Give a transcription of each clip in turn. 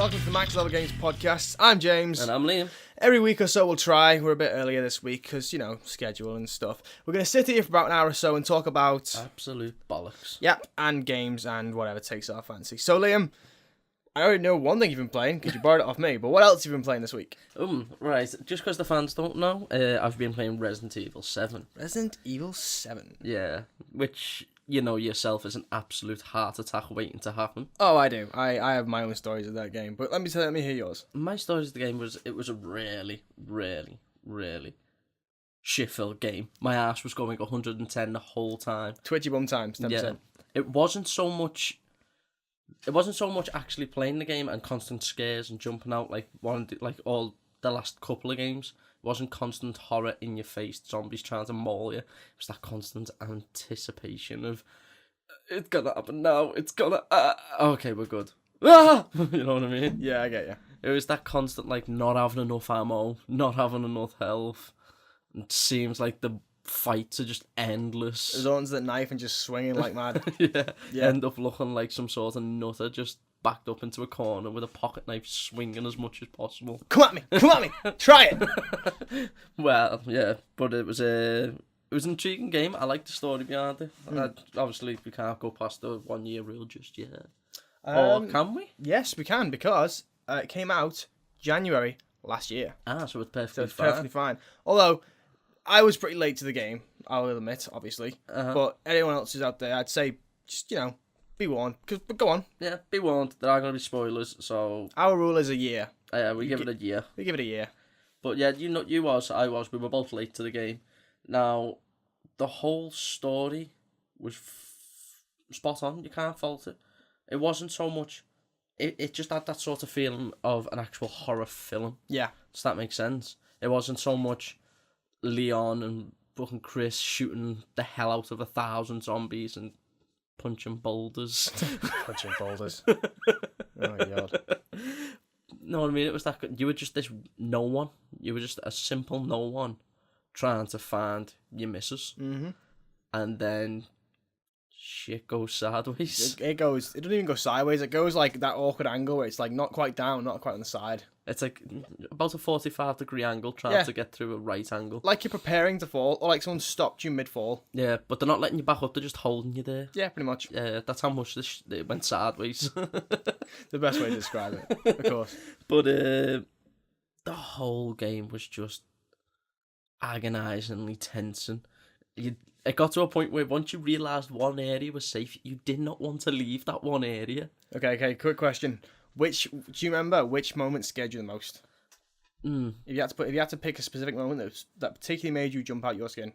welcome to the Max Level Games podcast. I'm James. And I'm Liam. Every week or so we'll try. We're a bit earlier this week because, schedule and stuff. We're going to sit here for about an hour or so and talk about... Absolute bollocks. Yep, and games and whatever takes our fancy. So, Liam, I already know one thing you've been playing because you borrowed it off me, but what else have you been playing this week? Right. Just because the fans don't know, I've been playing Resident Evil 7. Resident Evil 7? Yeah, which... You know yourself is an absolute heart attack waiting to happen. Oh, I do. I have my own stories of that game, but let me hear yours. My stories of the game was a really shit-filled game. My ass was going 110 the whole time. Twitchy bum times, 10%. Yeah. It wasn't so much actually playing the game and constant scares and jumping out like all the last couple of games. It wasn't constant horror in your face, zombies trying to maul you. It was that constant anticipation of, it's gonna happen now, it's gonna, okay, we're good. You know what I mean? Yeah, I get you. It was that constant, not having enough ammo, not having enough health. It seems like the fights are just endless. There's ones that knife and just swinging like mad. Yeah. End up looking like some sort of nutter just backed up into a corner with a pocket knife swinging as much as possible. Come at me, try it. Well, yeah, but it was an intriguing game. I like the story behind it. Obviously, we can't go past the 1 year rule just yet. Or can we? Yes, we can, because it came out January last year. So it's perfectly fine. Perfectly fine. Although, I was pretty late to the game, I'll admit, obviously. But anyone else who's out there, I'd say, just, be warned. But go on. Yeah, be warned. There are going to be spoilers, so... Our rule is a year. We give it a year. We give it a year. But yeah, I was. We were both late to the game. Now, the whole story was spot on. You can't fault it. It wasn't so much... It just had that sort of feeling of an actual horror film. Yeah. Does that make sense? It wasn't so much Leon and fucking Chris shooting the hell out of 1,000 zombies and punching boulders. Punching boulders. Oh my god. No, what I mean, it was that you were just this no one. You were just a simple no one trying to find your missus. Mm-hmm. And then shit goes sideways. It doesn't even go sideways. It goes like that awkward angle where it's like not quite down, not quite on the side. It's like about a 45-degree angle trying to get through a right angle. Like you're preparing to fall, or like someone stopped you mid-fall. Yeah, but they're not letting you back up, they're just holding you there. Yeah, pretty much. Yeah, that's how much it went sideways. The best way to describe it, of course. But the whole game was just agonisingly tensing. It got to a point where once you realised one area was safe, you did not want to leave that one area. Okay, quick question. Do you remember which moment scared you the most? If you had to pick a specific moment that particularly made you jump out your skin.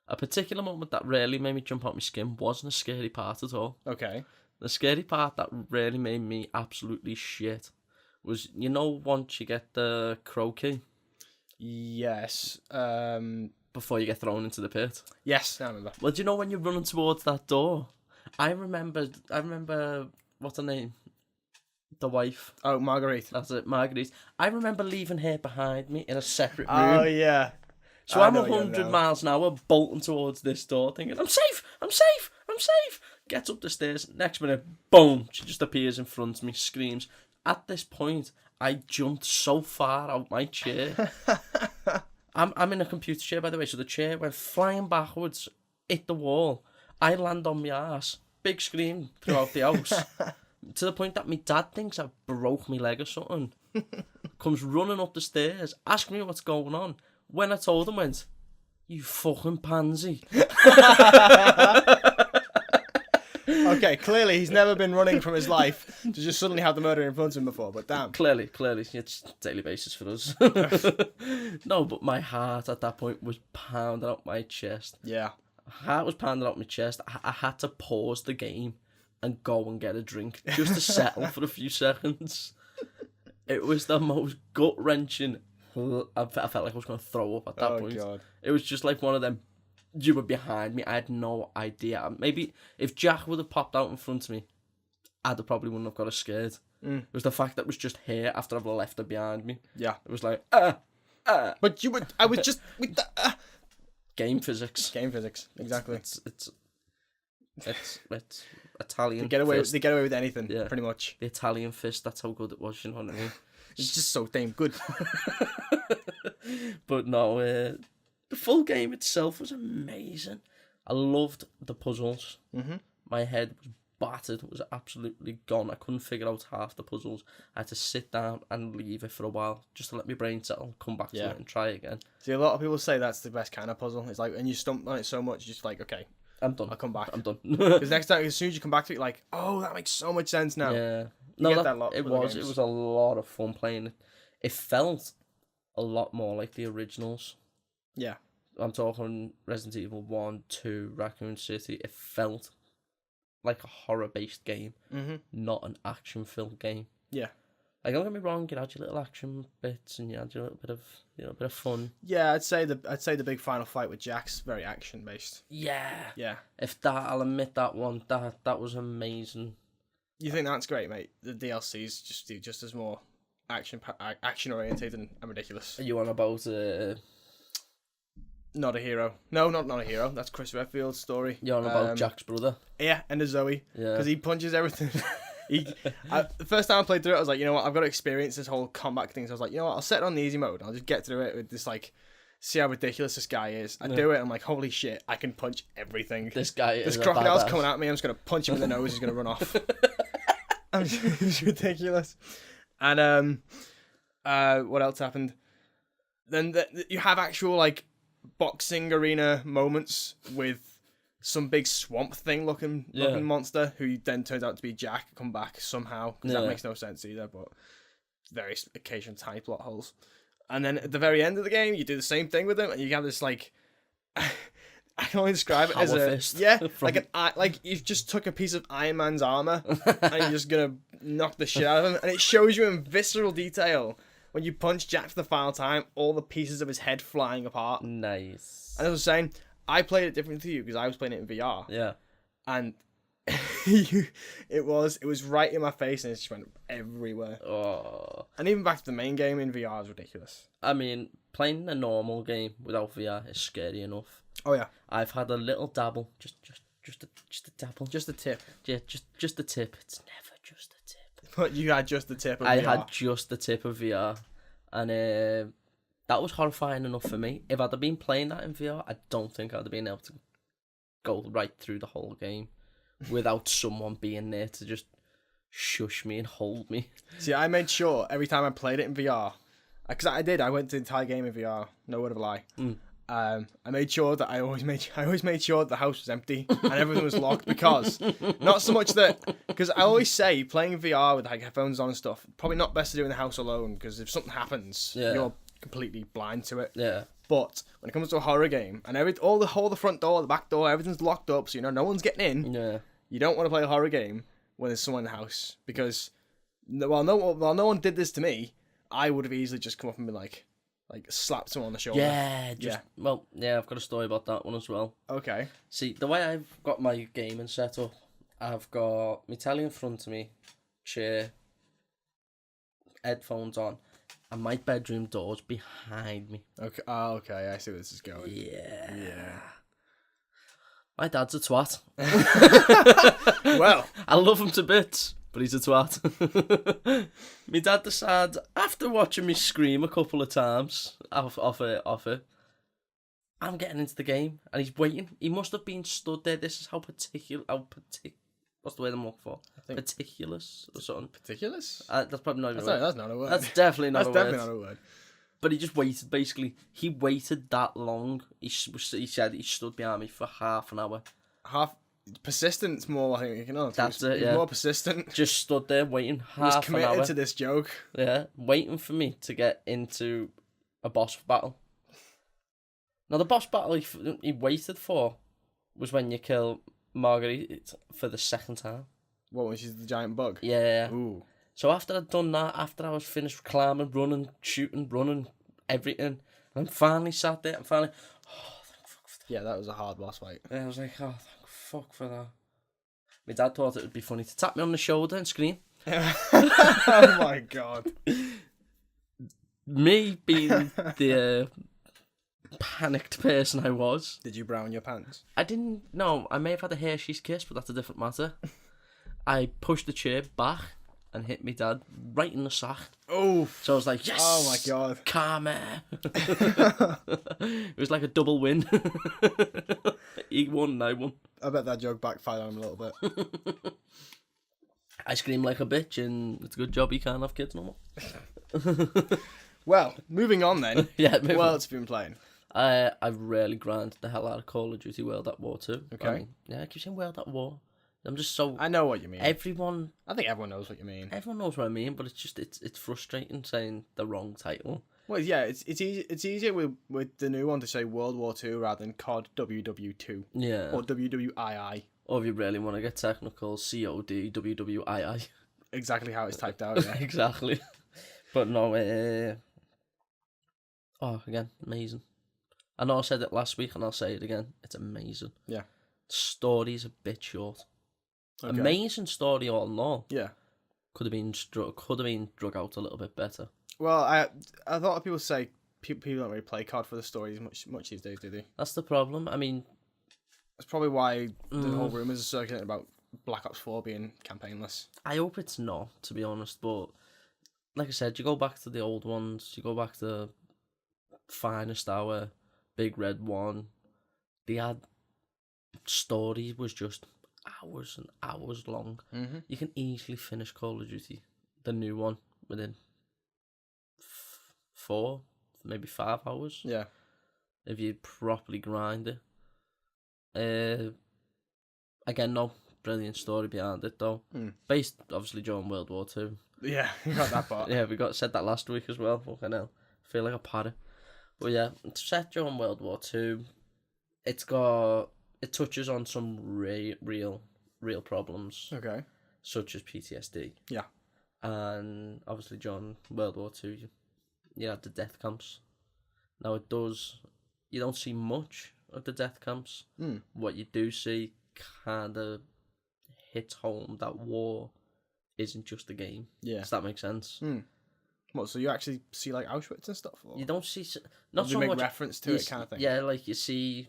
A particular moment that really made me jump out my skin wasn't a scary part at all. Okay. The scary part that really made me absolutely shit was, once you get the crow key? Yes. Before you get thrown into the pit? Yes, I remember. Well, do you know when you're running towards that door? I remember, what's her name? The wife. Oh, Marguerite. That's it, Marguerite. I remember leaving her behind me in a separate room. Oh, yeah. So I'm 100 miles an hour bolting towards this door thinking, I'm safe! Gets up the stairs, next minute, boom! She just appears in front of me, screams. At this point, I jumped so far out my chair. I'm in a computer chair, by the way, so the chair went flying backwards, hit the wall. I land on my ass, big scream throughout the house. To the point that my dad thinks I broke my leg or something. Comes running up the stairs, asking me what's going on. When I told him, went, you fucking pansy. Okay, clearly he's never been running from his life to just suddenly have the murder in front of him before, but damn. Clearly, it's daily basis for us. No, but my heart at that point was pounding out my chest. Yeah. Heart was pounding out my chest. I had to pause the game and go and get a drink just to settle for a few seconds. It was the most gut-wrenching. I felt like I was going to throw up at that point. God. It was just like one of them, you were behind me, I had no idea. Maybe if Jack would have popped out in front of me, probably wouldn't have got as scared. It was the fact that it was just here after I've left her behind me. Yeah. It was like, But I was just with the... Game physics. Game physics, exactly. It's Italian. They get away with anything, pretty much. The Italian fist. That's how good it was. You know what I mean? It's just so damn good. But no, the full game itself was amazing. I loved the puzzles. Mm-hmm. My head was battered. It was absolutely gone. I couldn't figure out half the puzzles. I had to sit down and leave it for a while just to let my brain settle, come back to it and try again. See, a lot of people say that's the best kind of puzzle. It's like, and you stump on it so much, you're just like, okay, I'm done. I'll come back. I'm done. Because next time, as soon as you come back to it, you're like, oh, that makes so much sense now. Yeah. It was a lot of fun playing it. It felt a lot more like the originals. Yeah. I'm talking Resident Evil 1, 2, Raccoon City. It felt like a horror-based game, not an action-filled game. Yeah. Like, don't get me wrong, you had your little action bits and you had your little bit of fun. Yeah, I'd say the big final fight with Jack's very action-based. Yeah. Yeah. I'll admit that one, that was amazing. You think that's great, mate? The DLCs just as more action oriented and ridiculous. Are you on about Not a Hero? No, not a Hero. That's Chris Redfield's story. You're on about Jack's brother? Yeah, and Zoe. Yeah. Because he punches everything. The first time I played through it, I was like, you know what? I've got to experience this whole combat thing. So I was like, you know what? I'll set it on the easy mode. I'll just get through it with this like. See how ridiculous this guy is. I do it, I'm like, holy shit, I can punch everything. This crocodile's coming at me, I'm just going to punch him in the nose, he's going to run off. It's ridiculous. And what else happened? Then you have actual, like, boxing arena moments with some big swamp thing looking monster, who then turns out to be Jack, come back somehow, because that makes no sense either, but very occasional tiny plot holes. And then at the very end of the game, you do the same thing with him, and you have this like, I can only describe it as like you've just took a piece of Iron Man's armor and you're just gonna knock the shit out of him, and it shows you in visceral detail when you punch Jack for the final time, all the pieces of his head flying apart. Nice. And as I was saying, I played it differently to you because I was playing it in VR. Yeah. And it was right in my face and it just went everywhere. Oh. And even back to the main game in VR is ridiculous. I mean, playing a normal game without VR is scary enough. Oh yeah. I've had a little dabble, just a dabble, just a tip. Yeah, just a tip. It's never just a tip. But you had just the tip of VR. I had just the tip of VR, and that was horrifying enough for me. If I'd have been playing that in VR, I don't think I'd have been able to go right through the whole game without someone being there to just shush me and hold me. See, I made sure every time I played it in VR, because I went to the entire game in VR, no word of a lie. I made sure that I always made sure that the house was empty and everything was locked, because not so much that, because I always say playing VR with like headphones on and stuff, probably not best to do in the house alone, because if something happens, you're completely blind to it. Yeah. But when it comes to a horror game and all the front door, the back door, everything's locked up, so you know no one's getting in. Yeah. You don't want to play a horror game when there's someone in the house, because while no one did this to me, I would have easily just come up and been like slapped someone on the shoulder. Well, I've got a story about that one as well. Okay. See, the way I've got my gaming set up, I've got my telly in front of me, chair, headphones on, and my bedroom door's behind me. Okay. Oh, okay. I see where this is going. Yeah. My dad's a twat. Well, I love him to bits, but he's a twat. My dad decided, after watching me scream a couple of times off it, I'm getting into the game, and he's waiting. He must have been stood there. This is how particular. What's the word I'm looking for? Particulars or something. Particulars? That's probably not a word. That's not a word. That's definitely not a word. That's definitely not a word. But he just waited, basically. He waited that long. He said he stood behind me for half an hour. Persistence more, I think. That's it, yeah. More persistent. Just stood there waiting half an hour. He was committed to this joke. Yeah, waiting for me to get into a boss battle. Now, the boss battle he waited for was when you kill Marguerite for the second time. What, when she's the giant bug? Yeah. Ooh. So after I'd done that, after I was finished climbing, running, shooting, running, everything, and finally sat there and finally, thank fuck for that. Yeah, that was a hard boss fight. Yeah, I was like, thank fuck for that. My dad thought it would be funny to tap me on the shoulder and scream. Oh my god. Me being the panicked person I was. Did you brown your pants? I didn't. No, I may have had a Hershey's kiss, but that's a different matter. I pushed the chair back and hit me dad right in the sack. Oh. So I was like, yes! Oh my god. Karma! It was like a double win. He won and I won. I bet that joke backfired on him a little bit. I scream like a bitch, and it's a good job you can't have kids no more. Well, moving on then. Yeah, What else have you been playing? I've really grinded the hell out of Call of Duty World at War 2. Okay. I mean, yeah, I keep saying World at War. I'm just so... I know what you mean. I think everyone knows what you mean. Everyone knows what I mean, but it's just it's frustrating saying the wrong title. Well, yeah, it's easier with the new one to say World War II rather than COD WW2. Yeah. Or WWII. Or if you really want to get technical, COD WWII. Exactly how it's typed out, yeah. Exactly. But no, again, amazing. I know I said it last week and I'll say it again. It's amazing. Yeah. The story's a bit short. Okay. Amazing story all in all. Yeah. Could have been drug out a little bit better. Well, I thought people say people don't really play COD for the stories much these days, do they? That's the problem. I mean, that's probably why the whole rumours are circulating about Black Ops 4 being campaignless. I hope it's not, to be honest. But like I said, you go back to the old ones. You go back to Finest Hour, Big Red One. They had story was just hours and hours long. Mm-hmm. You can easily finish Call of Duty, the new one, within 4, maybe 5 hours. Yeah. If you properly grind it. Again, no brilliant story behind it though. Based obviously during World War II. Yeah, you got that part. Yeah, we said that last week as well. Fucking hell. I feel like a parrot. But yeah, it's set during World War II. It touches on some real problems. Okay. Such as PTSD. Yeah. And obviously during World War II, you had the death camps. Now you don't see much of the death camps. What you do see kind of hits home that war isn't just a game. Yeah. Does that make sense? What, so you actually see like Auschwitz and stuff? Or? You don't see... Not so make much... reference to it kind of thing? Yeah, like you see...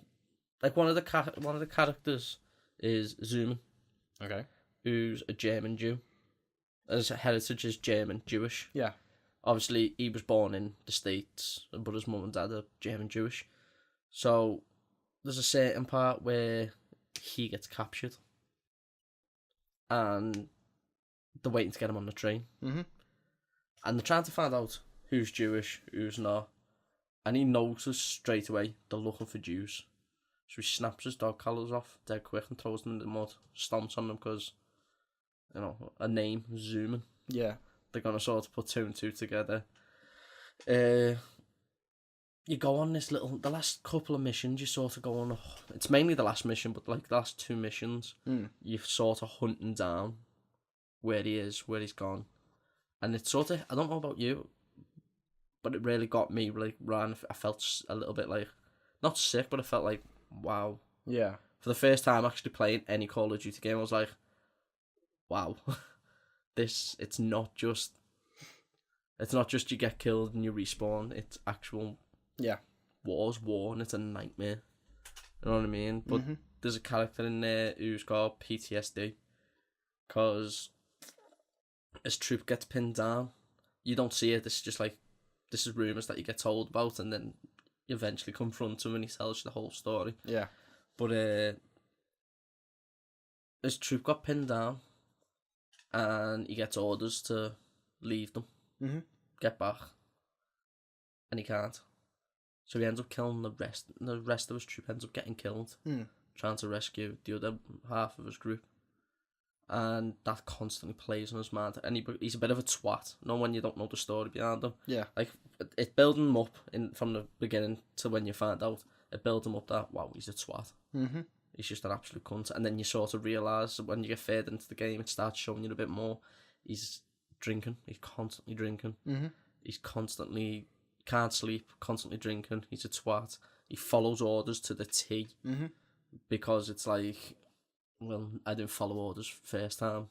Like one of the characters is Zuma. Okay. Who's a German Jew. His heritage is German, Jewish. Yeah. Obviously, he was born in the States, but his mum and dad are German Jewish. So, there's a certain part where he gets captured. And they're waiting to get him on the train. Mm-hmm. And they're trying to find out who's Jewish, who's not. And he notices straight away they're looking for Jews. So he snaps his dog collars off dead quick and throws them in the mud, stomps on them because, a name, Zoomin. Yeah. They're going to sort of put 2 and 2 together. You go on the last couple of missions, you sort of go on, it's mainly the last mission, but like the last 2 missions, you're sort of hunting down where he is, where he's gone. And it's sort of, I don't know about you, but it really got me, like, Ryan, I felt a little bit like, not sick, but I felt like, wow. Yeah. For the first time actually playing any Call of Duty game, I was like, wow. It's not just you get killed and you respawn, it's actual war's war and it's a nightmare. You know what I mean? But there's a character in there who's got PTSD because his troop gets pinned down. You don't see it, this is rumours that you get told about and then you eventually confront him and he tells you the whole story. Yeah. But his troop got pinned down and he gets orders to leave them, get back, and he can't. So he ends up killing the rest of his troop ends up getting killed, trying to rescue the other half of his group. And that constantly plays on his mind. And he's a bit of a twat, when you don't know the story behind him. Yeah. Like, it building him up from the beginning to when you find out, it builds him up that, wow, he's a twat. Mm-hmm. He's just an absolute cunt. And then you sort of realise that when you get further into the game, it starts showing you a bit more. He's drinking. He's constantly drinking. Mm-hmm. He's constantly, can't sleep, constantly drinking. He's a twat. He follows orders to the T. Mm-hmm. Because it's like, well, I didn't follow orders first time.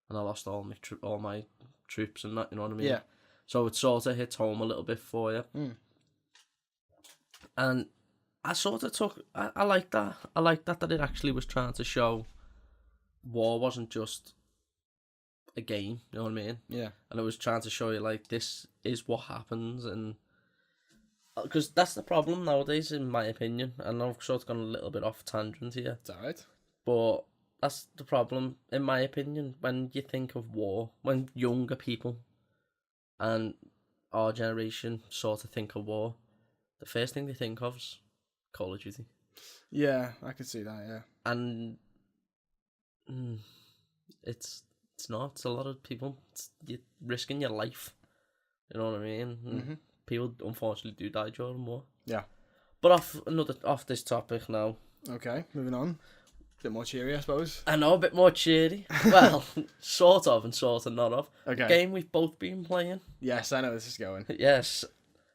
And I lost all my troops and that, you know what I mean? Yeah. So it sort of hits home a little bit for you. And I sort of I like that. I like that it actually was trying to show war wasn't just a game. You know what I mean? Yeah. And it was trying to show you like this is what happens, and because that's the problem nowadays, in my opinion. And I've sort of gone a little bit off tangent here. It's alright. But that's the problem, in my opinion, when you think of war, when younger people and our generation sort of think of war, the first thing they think of is Call of Duty. Yeah, I could see that, yeah. And it's not. It's a lot of people. You're risking your life. You know what I mean? Mm-hmm. People, unfortunately, do die during war. Yeah. But off this topic now. Okay, moving on. Bit more cheery, I suppose. I know, a bit more cheery. Well, sort of and sort of not of. Okay. Game we've both been playing. Yes, I know where this is going. Yes.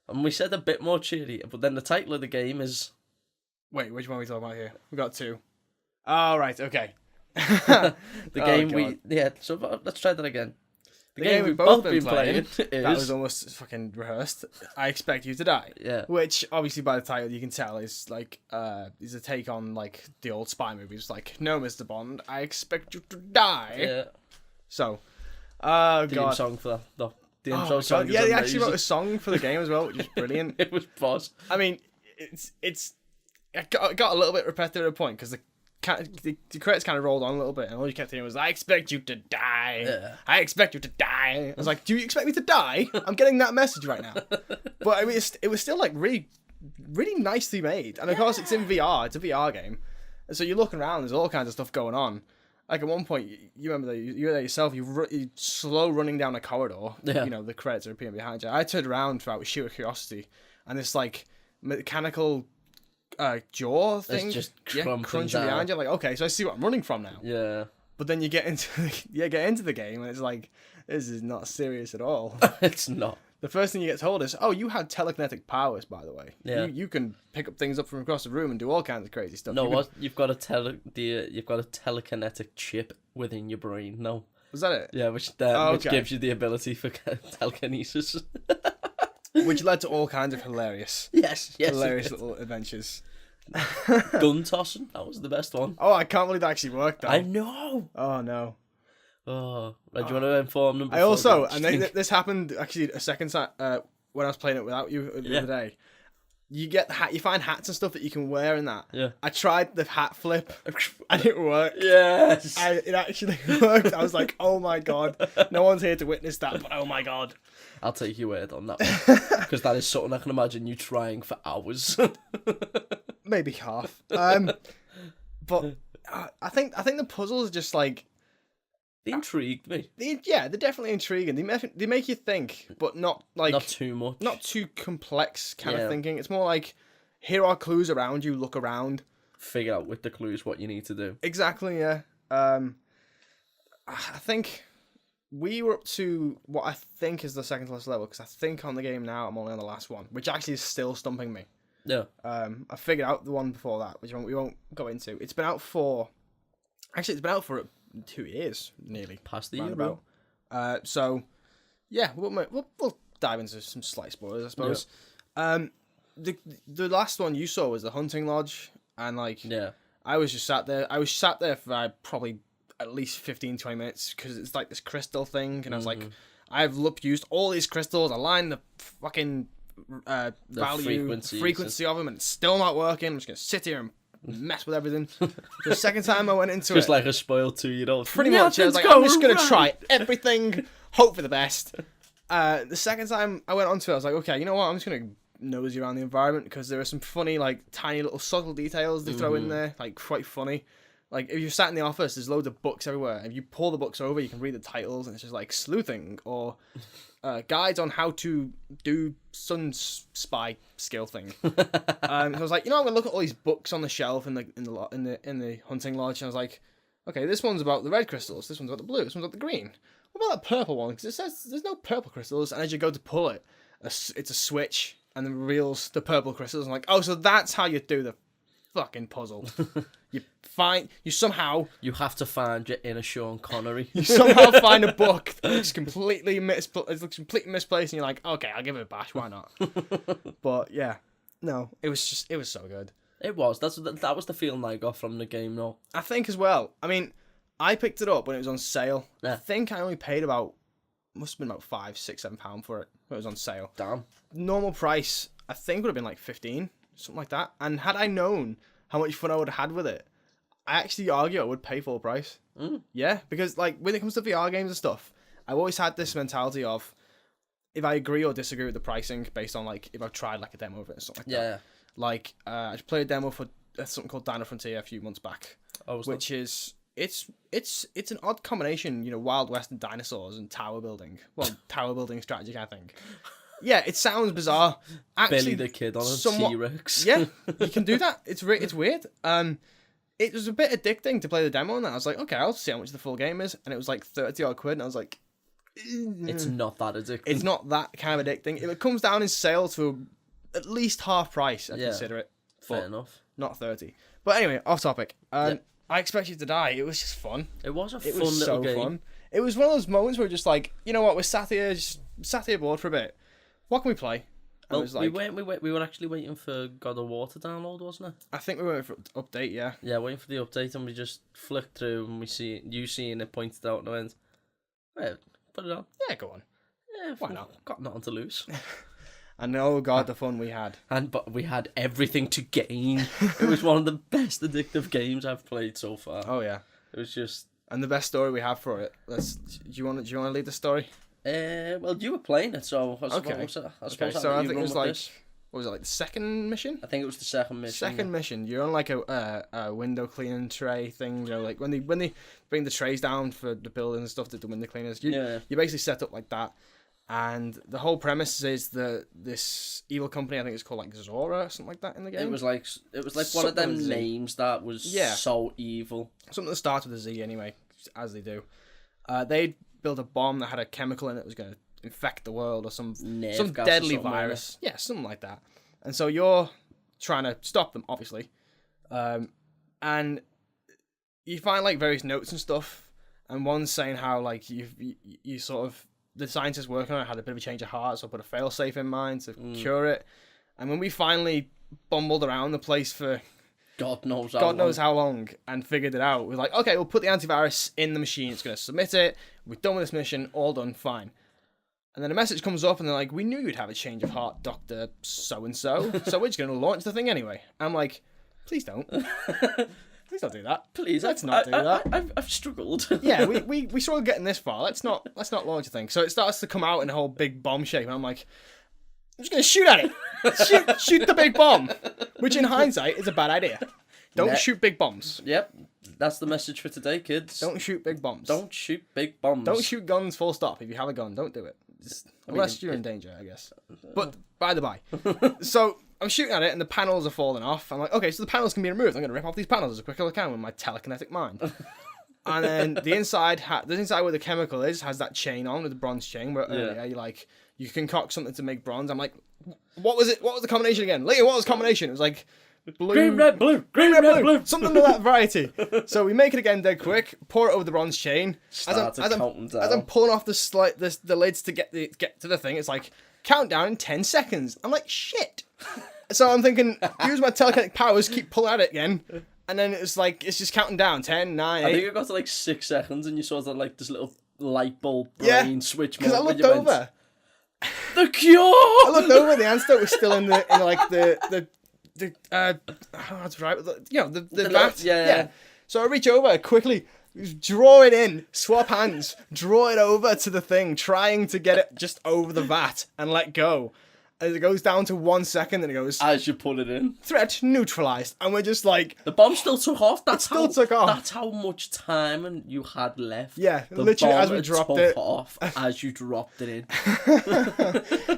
And we said a bit more cheery, but then the title of the game is... Wait, which one are we talking about here? We got two. Oh, right, okay. the game God. so let's try that again. The game we've both been playing is... That was almost fucking rehearsed. I Expect You to Die. Yeah. Which, obviously, by the title, you can tell is like is a take on like the old spy movies. Like, no, Mr. Bond, I expect you to die. Yeah. So, Theme song for that. The intro Oh, song. God. Yeah, is they actually wrote a amazing. song for the game as well, which is brilliant. It was boss. I mean, it got a little bit repetitive at a point because the credits kind of rolled on a little bit, and all you kept hearing was, I expect you to die. Yeah. I expect you to die. I was like, do you expect me to die? I'm getting that message right now. But I mean, it was still like really, really nicely made. And of course, it's in VR. It's a VR game. And so you're looking around, there's all kinds of stuff going on. Like at one point, you remember that you were there yourself, you're slow running down a corridor. Yeah. You know, the credits are appearing behind you. I turned around throughout sheer curiosity, and this like mechanical jaw thing just crunching down. behind you. Like, okay, so I see what I'm running from now. Yeah. But then you get into the game, and it's like, this is not serious at all. It's not. The first thing you get told is, oh, you have telekinetic powers, by the way. Yeah. You can pick up things up from across the room and do all kinds of crazy stuff. No, you've got a telekinetic chip within your brain. No. Was that it? Yeah, which okay. gives you the ability for telekinesis. Which led to all kinds of hilarious hilarious little adventures. Gun tossing, that was the best one. Oh, I can't believe that actually worked, though. I know. Oh, no. Oh, right, do you want to inform them? I also, and this happened actually a second time when I was playing it without you the other day. You get the hat, you find hats and stuff that you can wear in that. Yeah. I tried the hat flip and it worked. Yes. It actually worked. I was like, oh my God. No one's here to witness that, but oh my God. I'll take your word on that one. Because that is something I can imagine you trying for hours. Maybe half. But I think the puzzles are just like, They intrigued me. they're definitely intriguing. They make you think, but not like Not too much. not too complex kind of thinking. It's more like, here are clues around you. Look around. Figure out with the clues what you need to do. Exactly. Yeah. I think we were up to what I think is the second to last level, because I think on the game now I'm only on the last one, which actually is still stumping me. Yeah. I figured out the one before that, which we won't go into. It's been out for 2 years nearly. Past the year, roundabout. So yeah, we'll dive into some slight spoilers, I suppose. Yeah. The last one you saw was the hunting lodge, and like, yeah, I was sat there for probably at least 15-20 minutes, because it's like this crystal thing, and I was like, I've used all these crystals, I lined the fucking frequency of them, and it's still not working. I'm just gonna sit here and mess with everything. The second time I went into just it, like a spoiled 2-year-old. Pretty much, I was like, I'm just gonna try everything, hope for the best. The second time I went onto it, I was like, okay, you know what? I'm just gonna nosy around the environment, because there are some funny, like, tiny little subtle details they throw in there, like, quite funny. Like, if you're sat in the office, there's loads of books everywhere. If you pull the books over, you can read the titles, and it's just like sleuthing, or guides on how to do sun spy skill thing. So I was like, you know, I'm gonna look at all these books on the shelf in the hunting lodge, and I was like, okay, this one's about the red crystals, this one's about the blue, this one's about the green. What about that purple one? Because it says there's no purple crystals, and as you go to pull it, it's a switch, and then reveals the purple crystals. I'm like, oh, so that's how you do the fucking puzzle. You have to find your inner Sean Connery. You somehow find a book that looks completely misplaced, and you're like, okay, I'll give it a bash. Why not? But yeah, no, it was so good. It was. That was the feeling I got from the game. No, I think as well. I mean, I picked it up when it was on sale. Yeah. I think I only paid must have been about £5, £6, £7 for it when it was on sale. Damn. Normal price, I think, would have been like 15, something like that. And had I known how much fun I would have had with it, I actually argue I would pay full price. Yeah, because like when it comes to VR games and stuff, I've always had this mentality of if I agree or disagree with the pricing based on like if I've tried like a demo of it or something like that. Yeah. Like I played a demo for something called Dino Frontier a few months back, which is it's an odd combination, Wild West and dinosaurs and tower building. Well, tower building strategy, I think. Yeah, it sounds bizarre. Actually, Billy the Kid on a T-Rex. Yeah, you can do that. It's weird. It was a bit addicting to play the demo on that. I was like, okay, I'll see how much the full game is, and it was like 30 odd quid, and I was like, it's not that addicting. It's not that kind of addicting. If it comes down in sale to at least half price, I'd consider it. Fair enough. Not 30. But anyway, off topic. I Expect You to Die. It was just fun. It was a fun little game. Fun. It was one of those moments where we're just like, you know what, we're sat here bored for a bit. What can we play? Well, it was like, we were actually waiting for God of War to download, wasn't it? I think we were waiting for update, yeah. Yeah, waiting for the update, and we just flicked through and we see you seeing it pointed out and I went, right, put it on. Yeah, go on. Yeah, why not? Got nothing to lose. And oh god, the fun we had. But we had everything to gain. It was one of the best addictive games I've played so far. Oh yeah. It was just. And the best story we have for it. Do you want to lead the story? Well, you were playing it, so I suppose so I think it was like, what was it, like the second mission? I think it was the second mission. Mission. You're on like a window cleaning tray thing. Like when they bring the trays down for the building and stuff, the window cleaners. You basically set up like that. And the whole premise is that this evil company, I think it's called like Zora or something like that in the game. It was like one of them names that was so evil. Something that starts with a Z anyway, as they do. They built a bomb that had a chemical in it that was going to infect the world or some deadly virus. Yeah, something like that. And so you're trying to stop them, obviously. And you find like various notes and stuff. And one's saying how like you sort of, the scientists working on it had a bit of a change of heart, so I put a failsafe in mind to cure it. And when we finally bumbled around the place for God knows how long and figured it out, we're like, okay, we'll put the antivirus in the machine. It's going to submit it. We're done with this mission. All done. Fine. And then a message comes up and they're like, we knew you'd have a change of heart, Dr. So-and-so. So we're just going to launch the thing anyway. I'm like, please don't. Please don't do that. Please, let's not do that. I've struggled. Yeah, we struggled getting this far. Let's not launch a thing. So it starts to come out in a whole big bomb shape, and I'm like, I'm just gonna shoot at it. Shoot the big bomb, which in hindsight is a bad idea. Don't shoot big bombs. Yep, that's the message for today, kids. Don't shoot big bombs. Don't shoot big bombs. Don't shoot guns. Full stop. If you have a gun, don't do it. Unless you're in danger, I guess. But by the by, so I'm shooting at it and the panels are falling off. I'm like, okay, so the panels can be removed. I'm going to rip off these panels as quick as I can with my telekinetic mind. And then the inside where the chemical is has that chain on with the bronze chain. Where earlier you concoct something to make bronze. I'm like, what was it? What was the combination again? Later, what was the combination? It was like blue, green, red, blue, green, red, blue. Something of that variety. So we make it again dead quick. Pour it over the bronze chain. As I'm pulling off the lids to get to the thing, it's like countdown in 10 seconds. I'm like, shit. So I'm thinking, use my telekinetic powers, keep pulling at it again. And then it's just counting down. 10, 9, 8. I think it got to like 6 seconds and you saw that like this little light bulb brain switch. Because I looked over. The cure! I looked over, the antidote was still in the that's right. The vat. Yeah. So I reach over quickly, draw it in, swap hands, draw it over to the thing, trying to get it just over the vat and let go. And it goes down to 1 second, and it goes, as you put it in, threat neutralized, and we're just like, the bomb still took off. Took off. That's how much time and you had left. Yeah, literally as we dropped it off, as you dropped it in.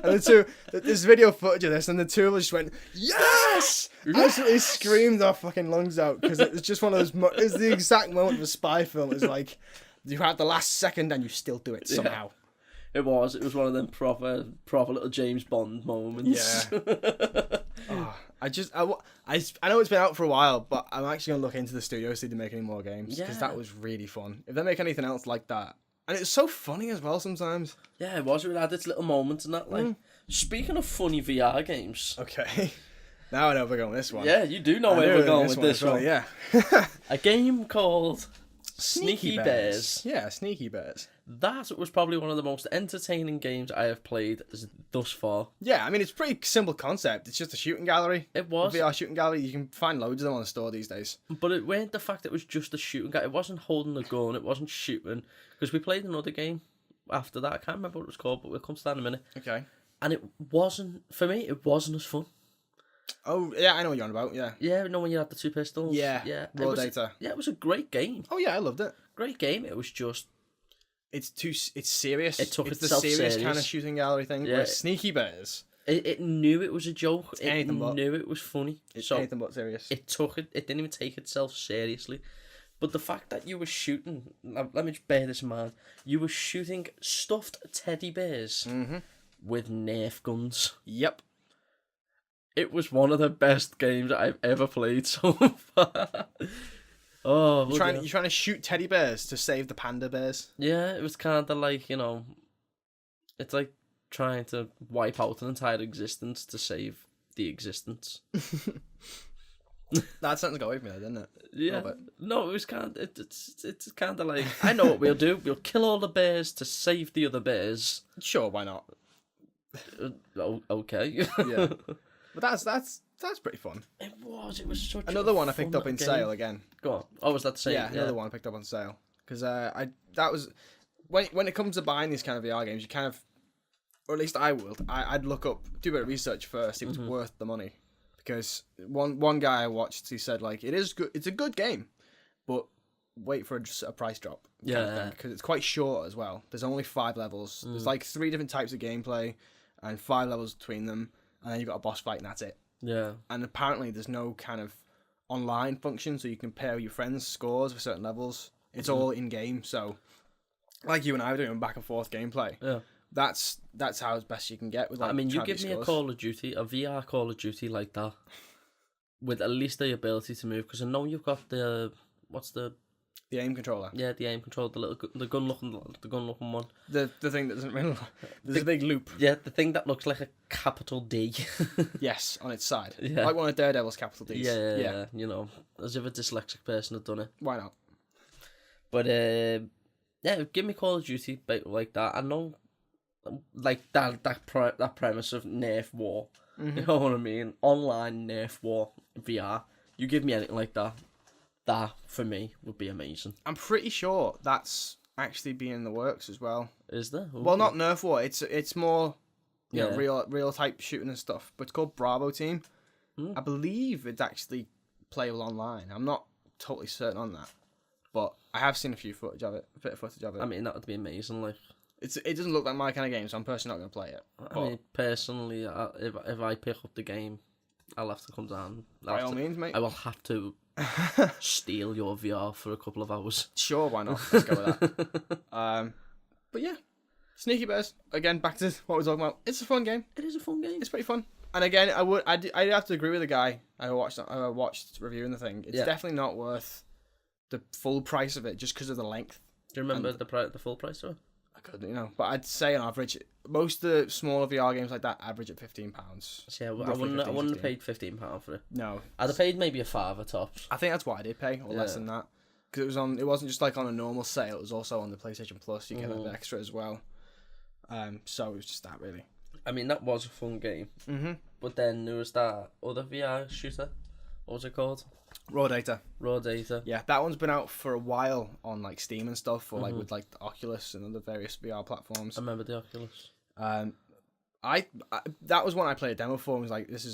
And there's video footage of this, and the two of us just went, yes! Absolutely screamed our fucking lungs out because it was just one of those. It's the exact moment of a spy film. It's like you had the last second and you still do it somehow. Yeah. It was one of them proper little James Bond moments. Yeah. I know it's been out for a while, but I'm actually gonna look into the studio see if they make any more games because that was really fun. If they make anything else like that, and it's so funny as well sometimes. Yeah, it was. It had its little moments and that. Like speaking of funny VR games. Okay. Now I know we're going with this one. Yeah, you do know where we're going with this one. Yeah. A game called Sneaky Bears. Yeah, Sneaky Bears. That was probably one of the most entertaining games I have played thus far. Yeah, I mean, it's a pretty simple concept. It's just a shooting gallery. It was. A VR shooting gallery. You can find loads of them on the store these days. But it weren't the fact it was just a shooting game. It wasn't holding a gun. It wasn't shooting. Because we played another game after that. I can't remember what it was called, but we'll come to that in a minute. Okay. And it wasn't, for me, it wasn't as fun. Oh, yeah, I know what you're on about, yeah. Yeah, when you had the two pistols. Yeah. Raw data. Yeah, it was a great game. Oh, yeah, I loved it. Great game. It was just... It's serious. It took it's itself the serious serious. kind of shooting gallery thing. Yeah. Whereas Sneaky Bears... It knew it was a joke. It anything knew it was funny. It's so anything but serious. It didn't even take itself seriously. But the fact that you were shooting... Let me just bear this in mind. You were shooting stuffed teddy bears with Nerf guns. Yep. It was one of the best games I've ever played so far. Oh, you're trying to shoot teddy bears to save the panda bears. Yeah, it was kind of like, it's like trying to wipe out an entire existence to save the existence. That sentence got away from me, didn't it? Yeah. No, it was kind of, it's kind of like, I know what we'll do. We'll kill all the bears to save the other bears. Sure, why not? Okay. Yeah. But that's pretty fun. It was such another a one I picked up in game. sale again. Go on. Oh, was that the same? Yeah, another one I picked up on sale because that was when it comes to buying these kind of VR games, you kind of, or at least I would, I'd look up, do a bit of research first, see if it's worth the money, because one guy I watched, he said like it is good, it's a good game, but wait for a price drop. Yeah, because it's quite short as well. There's only 5 levels. There's like 3 different types of gameplay, and 5 levels between them. And then you've got a boss fight, and that's it. Yeah. And apparently there's no kind of online function, so you can pair your friends' scores for certain levels. It's all in-game, so like you and I were doing back and forth gameplay. Yeah. That's how as best you can get with like, I mean, you give me a Call of Duty, a VR Call of Duty like that, with at least the ability to move, because I know you've got the the aim controller. Yeah, the aim controller, the gun looking one. The thing that doesn't really. There's a big loop. Yeah, the thing that looks like a capital D. Yes, on its side. Yeah. Like one of Daredevil's capital Ds. Yeah. As if a dyslexic person had done it. Why not? But yeah, give me Call of Duty like that. I know, like that premise of Nerf war. You know what I mean? Online Nerf war VR. You give me anything like that. That, for me, would be amazing. I'm pretty sure that's actually being in the works as well. Is there? Ooh. Well, not Nerf War. It's more, you know, real type shooting and stuff. But it's called Bravo Team. I believe it's actually playable online. I'm not totally certain on that, but I have seen a bit of footage of it. I mean, that would be amazing. Like, it doesn't look like my kind of game, so I'm personally not going to play it. I mean, personally, if I pick up the game, I'll have to come down. By all means, mate. I will have to steal your VR for a couple of hours. Sure, why not? Let's go with that. But yeah, Sneaky Bears. Again, back to what we were talking about. It's a fun game. It is a fun game. It's pretty fun. And again, I'd have to agree with the guy I watched reviewing the thing. It's definitely not worth the full price of it just because of the length. Do you remember the full price of it? I couldn't, but I'd say on average, most of the smaller VR games like that average at £15. Yeah, I wouldn't have paid £15 for it. No, I'd have paid maybe a $5 tops. I think that's what I did pay, or less than that, because it wasn't just like on a normal sale. It was also on the PlayStation Plus. You get a bit extra as well. So it was just that really. I mean, that was a fun game. But then there was that other VR shooter. What was it called? Raw Data. Yeah, that one's been out for a while on like Steam and stuff, or like with like the Oculus and other various VR platforms. I remember the Oculus. I that was one I played a demo for and was like, this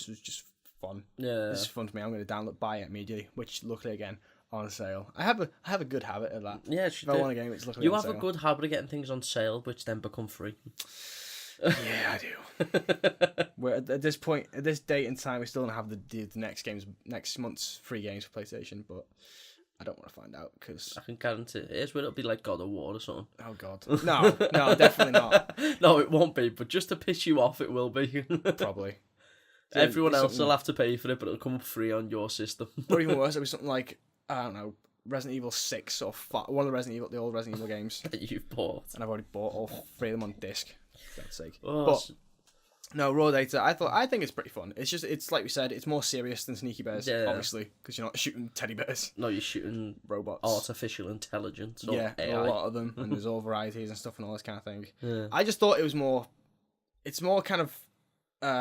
was just fun. Yeah, this is fun for me. I'm going to buy it immediately. Which luckily again on sale. I have a good habit of that. Yeah, if I want a game, it's luckily you on have sale. a good habit of getting things on sale, which then become free. Yeah, I do. We're at this point, at this date and time, we still don't have the next month's free games for PlayStation, but I don't want to find out because I can guarantee it's where it'll be like God of War or something. Oh God, no, definitely not. No, it won't be. But just to piss you off, it will be. Probably. Everyone else will have to pay for it, but it'll come free on your system. Or even worse, it'll be something like, I don't know, Resident Evil 6 or 5, one of the old Resident Evil games that you've bought, and I've already bought all 3 of them on disc. For God's sake. Oh, but No, Raw Data. I think it's pretty fun. It's like we said, it's more serious than Sneaky Bears, obviously, because you're not shooting teddy bears. No, you're shooting robots, artificial intelligence, or AI. a lot of them, and there's all varieties and stuff and all this kind of thing. Yeah. I just thought it was more. It's more kind of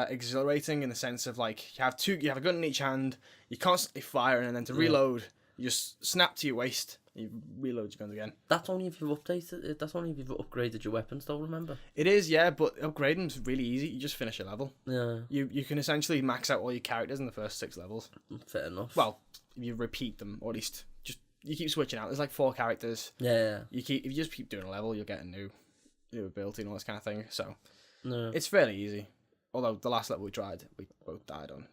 exhilarating in the sense of like you have a gun in each hand, you're constantly firing, and then to reload, you just snap to your waist. You reload your guns again. That's only if you've updated it. That's only if you've upgraded your weapons, though, remember? It is, yeah, but upgrading's really easy. You just finish a level. Yeah. You can essentially max out all your characters in the first 6 levels. Fair enough. Well, if you repeat them, or at least you keep switching out. There's like 4 characters. Yeah. If you just keep doing a level, you'll get a new ability and all this kind of thing. So no. It's fairly easy. Although the last level we tried, we both died on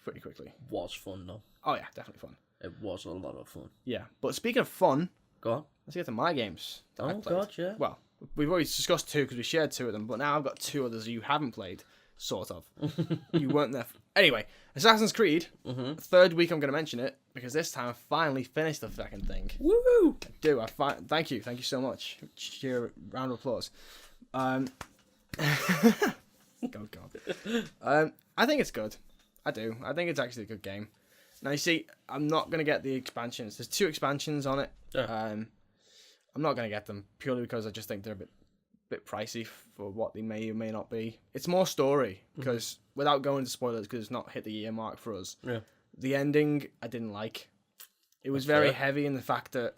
pretty quickly. Was fun though. Oh yeah, definitely fun. It was a lot of fun. Yeah, but speaking of fun, go on. Let's get to my games. Oh god, yeah. Well, we've already discussed 2 because we shared 2 of them, but now I've got 2 others you haven't played, sort of. You weren't there. Anyway, Assassin's Creed. Third week I'm going to mention it because this time I finally finished the fucking thing. Woo! I do. Thank you so much. Cheer, round of applause. Oh god. I think it's good. I do. I think it's actually a good game. Now you see, I'm not gonna get the expansions. There's 2 expansions on it. Yeah. I'm not gonna get them purely because I just think they're a bit pricey for what they may or may not be. It's more story because without going into spoilers, because it's not hit the year mark for us. Yeah. The ending I didn't like. It was very heavy in the fact that,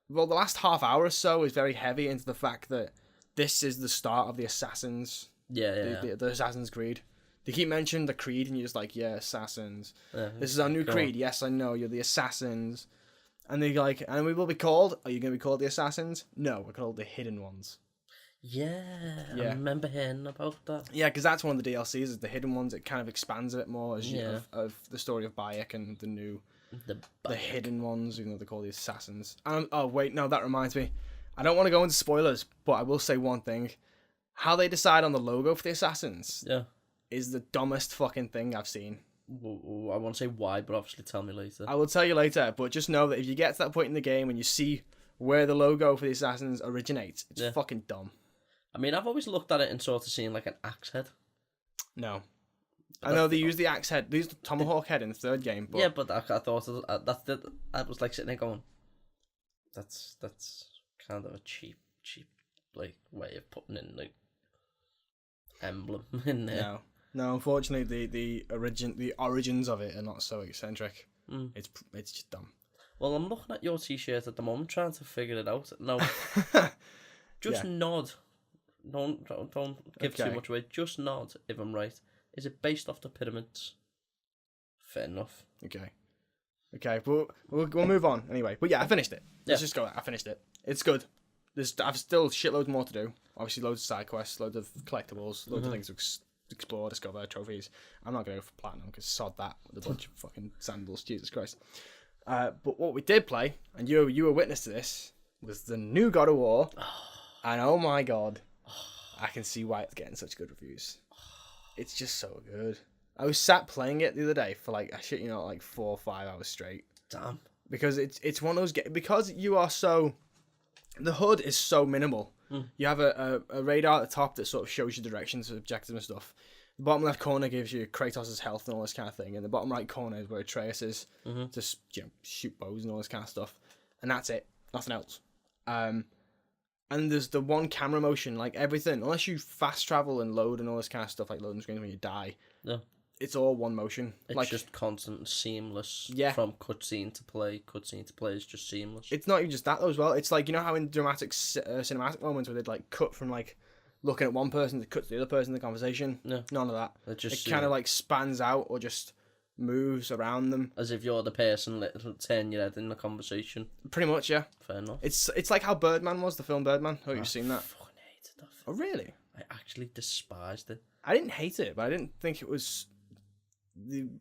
well, the last half hour or so is very heavy into the fact that this is the start of the Assassins. Yeah. The Assassin's Creed. They keep mentioning the creed, and you're just like, yeah, Assassins. Yeah, this is our new creed. Yes, I know, you're the Assassins. And they're like, and we will be called, are you going to be called the Assassins? No, we're called the Hidden Ones. Yeah, I remember hearing about that. Yeah, because that's one of the DLCs, is the Hidden Ones. It kind of expands a bit more as of the story of Bayek and the new, the Hidden Ones, even though they're called the Assassins. Oh, wait, no, that reminds me. I don't want to go into spoilers, but I will say one thing. How they decide on the logo for the Assassins is the dumbest fucking thing I've seen. I won't say why, but obviously tell me later. I will tell you later, but just know that if you get to that point in the game and you see where the logo for the Assassins originates, it's fucking dumb. I mean, I've always looked at it and sort of seen like an axe head. No. I know they use the axe head. They used the tomahawk head in the 3rd game. But... Yeah, but I thought I was like sitting there going, that's kind of a cheap like way of putting in like emblem in there. No, unfortunately, the origins of it are not so eccentric. It's just dumb. Well, I'm looking at your T-shirt at the moment, trying to figure it out. No, just nod. Don't give too much away. Just nod if I'm right. Is it based off the pyramids? Fair enough. Okay, but we'll move on anyway. But yeah, I finished it. Let's just go. I finished it. It's good. I've still shitloads more to do. Obviously, loads of side quests, loads of collectibles, loads of things to explore, discover, trophies. I'm not going to go for platinum because sod that with a bunch of fucking sandals. Jesus Christ. But what we did play, and you were witness to this, was the new God of War. And oh my god, I can see why it's getting such good reviews. It's just so good. I was sat playing it the other day for like, I shit you not, like 4 or 5 hours straight. Damn. Because it's one of those because you are so, the HUD is so minimal. You have a radar at the top that sort of shows you directions, objectives and stuff. The bottom left corner gives you Kratos' health and all this kind of thing, and the bottom right corner is where Atreus is to shoot bows and all this kind of stuff, and that's it, nothing else. And there's the one camera motion, like everything, unless you fast travel and load and all this kind of stuff, like loading screens when you die. Yeah. It's all one motion. It's like, just constant, seamless. Yeah. From cutscene to play is just seamless. It's not even just that though as well. It's like, you know how in dramatic cinematic moments where they'd like cut from like looking at one person to cut to the other person in the conversation? Yeah. None of that. It kind of like spans out or just moves around them. As if you're the person turning your head in the conversation. Pretty much, yeah. Fair enough. It's like how Birdman was, the film Birdman. Oh, you've seen that? I fucking hated that film. Oh, really? I actually despised it. I didn't hate it, but I didn't think it was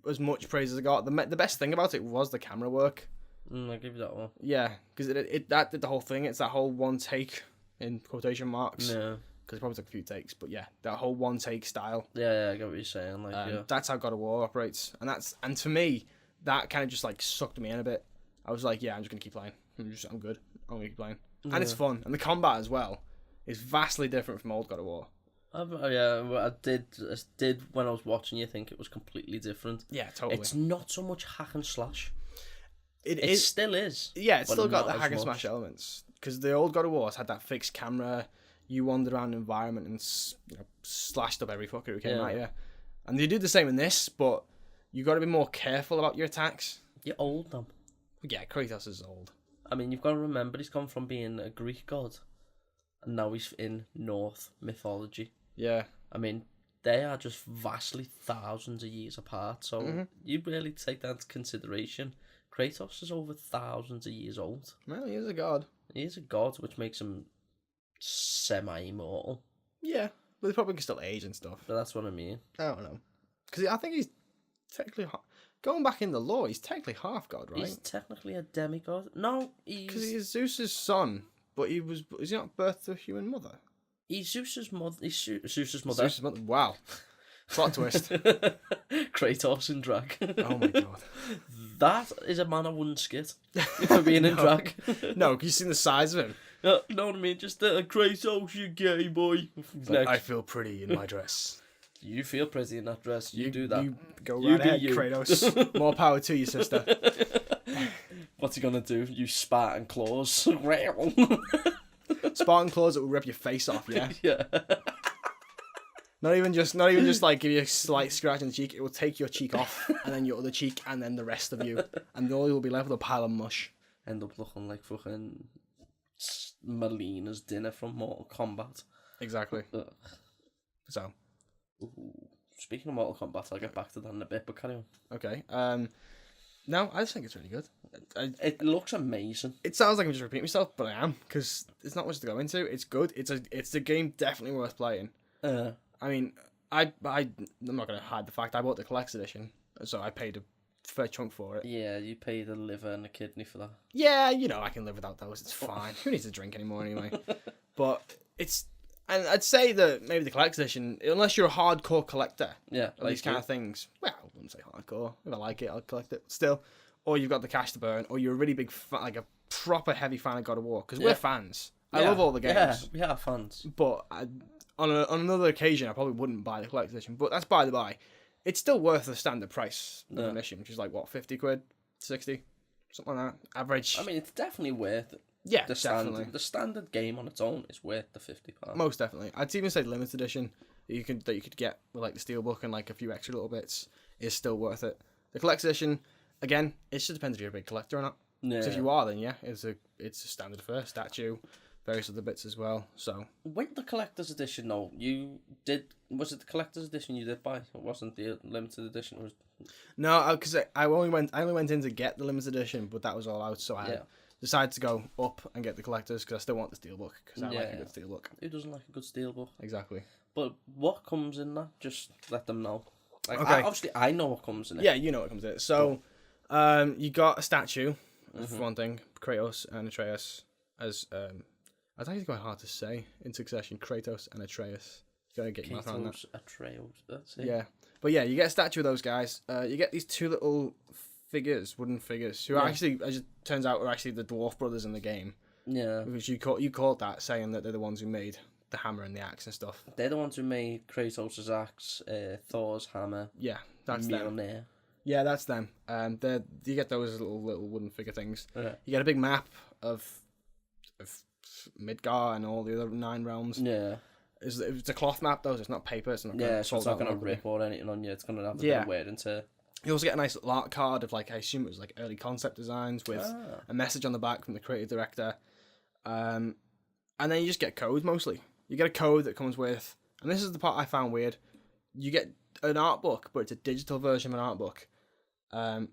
as much praise as I got. The best thing about it was the camera work. I'll give you that one. Yeah, because that did the whole thing. It's that whole one take in quotation marks. Yeah. Because it probably took a few takes, but yeah, that whole one take style. Yeah, I get what you're saying. Like, that's how God of War operates, and for me, that kind of just like sucked me in a bit. I was like, yeah, I'm just gonna keep playing. I'm good. I'm gonna keep playing, and it's fun, and the combat as well is vastly different from old God of War. I did when I was watching you think it was completely different. Yeah, totally. It's not so much hack and slash. It still is. Yeah, it's but still got not the as hack and much. smash elements. Because the old God of Wars had that fixed camera, you wandered around the environment and slashed up every fucker who came at you. And they do the same in this, but you got to be more careful about your attacks. You're old now. Yeah, Kratos is old. I mean, you've got to remember he's gone from being a Greek god, and now he's in Norse mythology. Yeah. I mean, they are just vastly thousands of years apart, so you really take that into consideration. Kratos is over thousands of years old. Well, he is a god. He is a god, which makes him semi-immortal. Yeah, but they probably can still age and stuff. But that's what I mean. I don't know. Because I think he's technically... Going back in the lore, he's technically half god, right? He's technically a demigod. No, Because he's Zeus's son, but is he not birthed to a human mother? He's Zeus's mother. He's Zeus's mother. Zeus's mother. Wow. Plot twist. Kratos in drag. Oh my god. That is a man I wouldn't skit for being in drag. No, you've seen the size of him. No, know what I mean? Just Kratos, you gay boy. Like, I feel pretty in my dress. You feel pretty in that dress. You do that. You go You right be ahead, you. Kratos. More power to you, sister. What's he gonna do? Use Spartan claws. Spartan claws that will rip your face off, yeah? Yeah. Not even just like give you a slight scratch on the cheek. It will take your cheek off, and then your other cheek, and then the rest of you, and all you'll be left with a pile of mush. End up looking like fucking Melina's dinner from Mortal Kombat. Exactly. Ugh. So, Ooh. Speaking of Mortal Kombat, I'll get back to that in a bit, but carry on. okay. No, I just think it's really good. It looks amazing. It sounds like I'm just repeating myself, but I am, because there's not much to go into. It's good. It's a game definitely worth playing. I mean, I'm not going to hide the fact I bought the collector's edition, so I paid a fair chunk for it. Yeah, you paid a liver and a kidney for that. Yeah, I can live without those. It's fine. Who needs to drink anymore anyway? But and I'd say that maybe the collector's edition, unless you're a hardcore collector, of like these kind of things. Well, I wouldn't say hardcore. If I like it, I'll collect it. Still, or you've got the cash to burn, or you're a really big fan, like a proper heavy fan of God of War, because we're fans. I love all the games. Yeah, we are fans. But on another occasion, I probably wouldn't buy the collector's edition. But that's by the by. It's still worth the standard price of an edition, which is like, what, 50 quid? 60? Something like that. Average. I mean, it's definitely worth it. Yeah, The standard game on its own is worth the £50. Most definitely. I'd even say the limited edition that you could get with like the steelbook and like a few extra little bits is still worth it. The collector's edition, again, it just depends if you're a big collector or not. Yeah. So if you are, then yeah, it's a standard affair, statue, various other bits as well. So with the collector's edition, though, was it the collector's edition you did buy? It wasn't the limited edition. It was... No, because I only went in to get the limited edition, but that was all out. So I decided to go up and get the collector's because I still want the steelbook because I like a good steelbook. Who doesn't like a good steelbook? Exactly. But what comes in that? Just let them know. Like, Okay. Obviously, I know what comes in it. Yeah, you know what comes in it. So, you got a statue for one thing, Kratos and Atreus as it's actually quite hard to say in succession. Kratos and Atreus. You gotta get your mouth around that. Atreus. That's it. Yeah, but yeah, you get a statue of those guys. You get these two little wooden figures, who are actually, as it turns out, are actually the dwarf brothers in the game. Yeah. Which you called that, saying that they're the ones who made the hammer and the axe and stuff. They're the ones who made Kratos' axe, Thor's hammer. Yeah, that's them. Mjolnir. Yeah, that's them. You get those little wooden figure things. Yeah. You get a big map of Midgar and all the other 9 realms. Yeah. It's a cloth map though, so it's not paper. It's not so it's not going to rip or anything on you. It's going to have a bit of wear and tear. You also get a nice little art card of, like, I assume it was like early concept designs with a message on the back from the creative director. And then you just get codes mostly. You get a code that comes with, and this is the part I found weird. You get an art book, but it's a digital version of an art book. And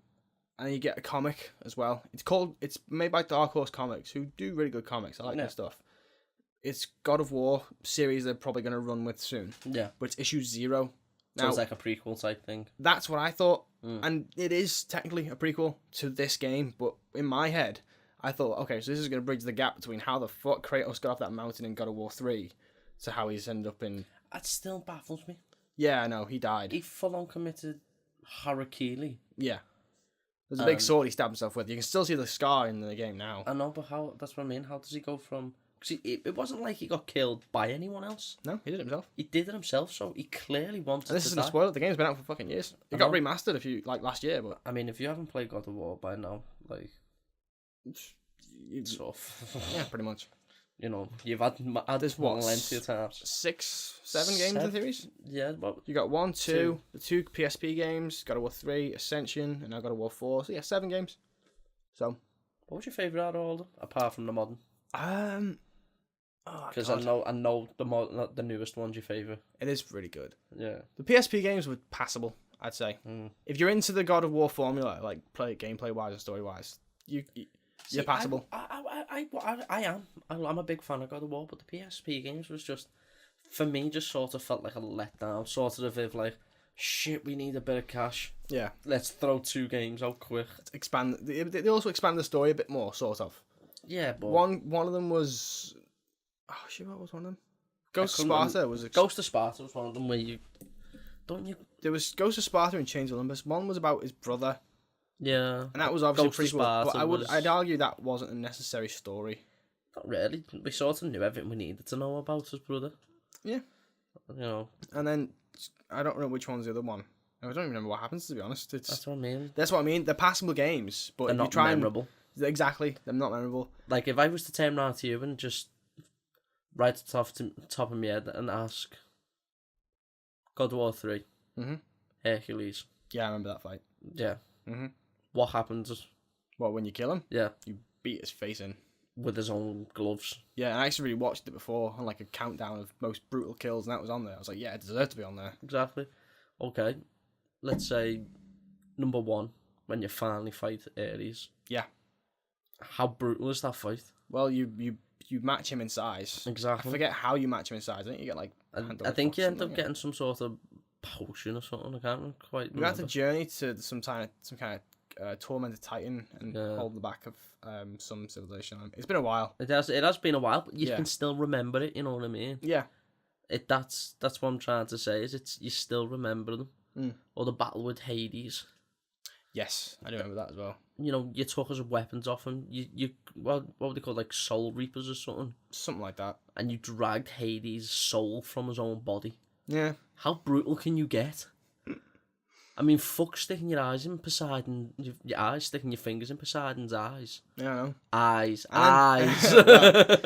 you get a comic as well. It's made by Dark Horse Comics, who do really good comics. I like their stuff. It's God of War series they're probably going to run with soon. Yeah. But it's issue 0. So it's like a prequel type thing. That's what I thought. And it is technically a prequel to this game, but in my head, I thought, okay, so this is going to bridge the gap between how the fuck Kratos got off that mountain in God of War 3 to how he's ended up in... That still baffles me. Yeah, I know, he died. He full-on committed harakiri. Yeah. There's a big sword he stabbed himself with. You can still see the scar in the game now. I know, but how? That's what I mean. How does he go from 'Cause it wasn't like he got killed by anyone else. No, he did it himself. He did it himself, so he clearly wanted And this to isn't a die. spoiler. The game's been out for fucking years. It got remastered last year, but I mean, if you haven't played God of War by now, like, it's tough. Yeah, pretty much. You know, you've had There's what, plenty of times. 6, 7 games in the series? Yeah, well, You got 1, 2, the 2 PSP games, God of War 3, Ascension, and now God of War 4. So yeah, 7 games. So, what was your favourite out of all of them, apart from the modern? Because I know the newest one's your favourite. It is really good. Yeah. The PSP games were passable, I'd say. If you're into the God of War formula, like gameplay wise and story wise, you're passable. I am. I'm a big fan of God of War, but the PSP games was just, for me, just sort of felt like a letdown. Sort of like, shit, we need a bit of cash. Yeah. Let's throw 2 games out quick. Expand. They also expand the story a bit more, sort of. Yeah, but one of them was. Oh shit! What was one of them? Ghost of Sparta was. Ghost of Sparta was one of them where There was Ghost of Sparta and Chains of Olympus. One was about his brother. Yeah. And that was obviously Ghost of pretty cool. Sparta But I'd argue that wasn't a necessary story. Not really. We sort of knew everything we needed to know about his brother. Yeah. You know. And then I don't know which one's the other one. I don't even remember what happens, to be honest. That's what I mean. That's what I mean. They're passable games, but they're not memorable. Exactly, they're not memorable. Like if I was to turn around to you and just right at the top of my head and ask, God of War 3, Hercules. Yeah, I remember that fight. Yeah. What happens? Well, when you kill him, yeah, you beat his face in with his own gloves. Yeah, and I actually really watched it before on like a countdown of most brutal kills, and that was on there. I was like, yeah, it deserved to be on there. Exactly. Okay, let's say number 1 when you finally fight Ares. Yeah. How brutal is that fight? Well, you match him in size. Exactly. I forget how you match him in size. I think you get like. I think you end up getting some sort of potion or something. I can't quite remember. You have to journey to some kind of tormented titan and hold the back of some civilization. It's been a while. It has been a while, but you can still remember it. You know what I mean? Yeah. That's what I'm trying to say. Is you still remember them, or the battle with Hades. Yes, I do remember that as well. You know, you took his weapons off him. What would they call, like soul reapers or something? Something like that. And you dragged Hades' soul from his own body. Yeah. How brutal can you get? I mean, fuck sticking your eyes in Poseidon, your eyes, sticking your fingers in Poseidon's eyes. Yeah, I know. Eyes. Well,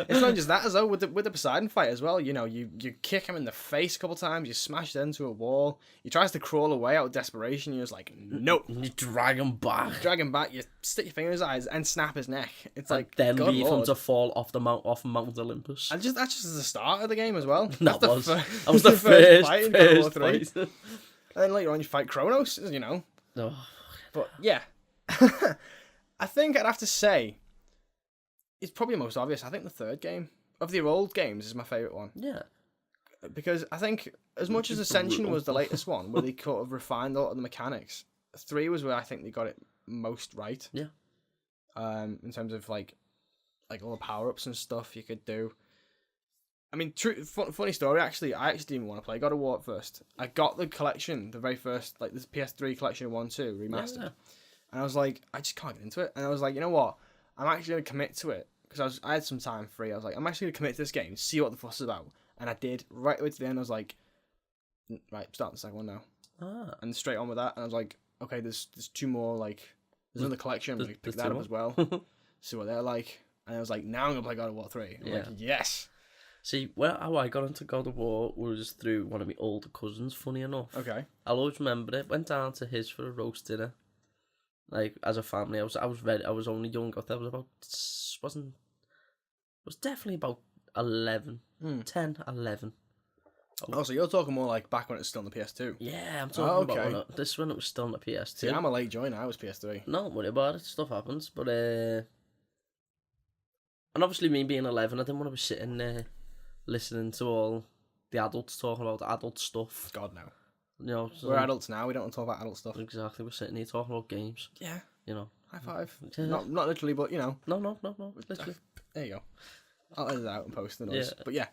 it's not just that as well, with the Poseidon fight as well, you know, you kick him in the face a couple times, you smash it into a wall, he tries to crawl away out of desperation, you're just like, nope. You drag him back. You stick your finger in his eyes and snap his neck. It's and like, then God leave Lord. him to fall off Mount Olympus. And that's just the start of the game as well. That was the first first fight. fight. And then later on you fight Kronos, you know. Oh. But yeah, I think I'd have to say it's probably the most obvious. I think the third game of the old games is my favourite one. Yeah. Because I think as much as Ascension was the latest one, where they sort of refined a lot of the mechanics, 3 was where I think they got it most right. Yeah. In terms of like all the power-ups and stuff you could do. I mean, funny story, actually, I actually didn't want to play God of War at first. I got the collection, the very first, like, this PS3 collection 1-2 remastered. Yeah. And I was like, I just can't get into it. And I was like, you know what? I'm actually going to commit to it. Because I had some time free. I was like, I'm actually going to commit to this game, see what the fuss is about. And I did. Right away to the end, I was like, right, start the second one now. Ah. And straight on with that. And I was like, okay, there's 2 more, like, there's another collection. I'm going to pick that up as well. See what they're like. And I was like, now I'm going to play God of War 3. I'm like, yes. See, how I got into God of War was through one of my older cousins, funny enough. Okay. I'll always remember it. Went down to his for a roast dinner. Like, as a family, I was ready. I was only young. I was definitely about 11. 10, 11. Oh, so you're talking more like back when it was still on the PS2? Yeah, I'm talking about this when it was still on the PS2. See, I'm a late joiner. I was PS3. No, don't worry about it. Stuff happens. But, and obviously me being 11, I didn't want to be sitting there listening to all the adults talking about adult stuff. God, no. You know, so we're adults now. We don't want to talk about adult stuff. Exactly. We're sitting here talking about games. Yeah. You know. High five. Yeah. Not literally, but you know. No. Literally. There you go. I'll edit it out and post the noise. Yeah. But yeah.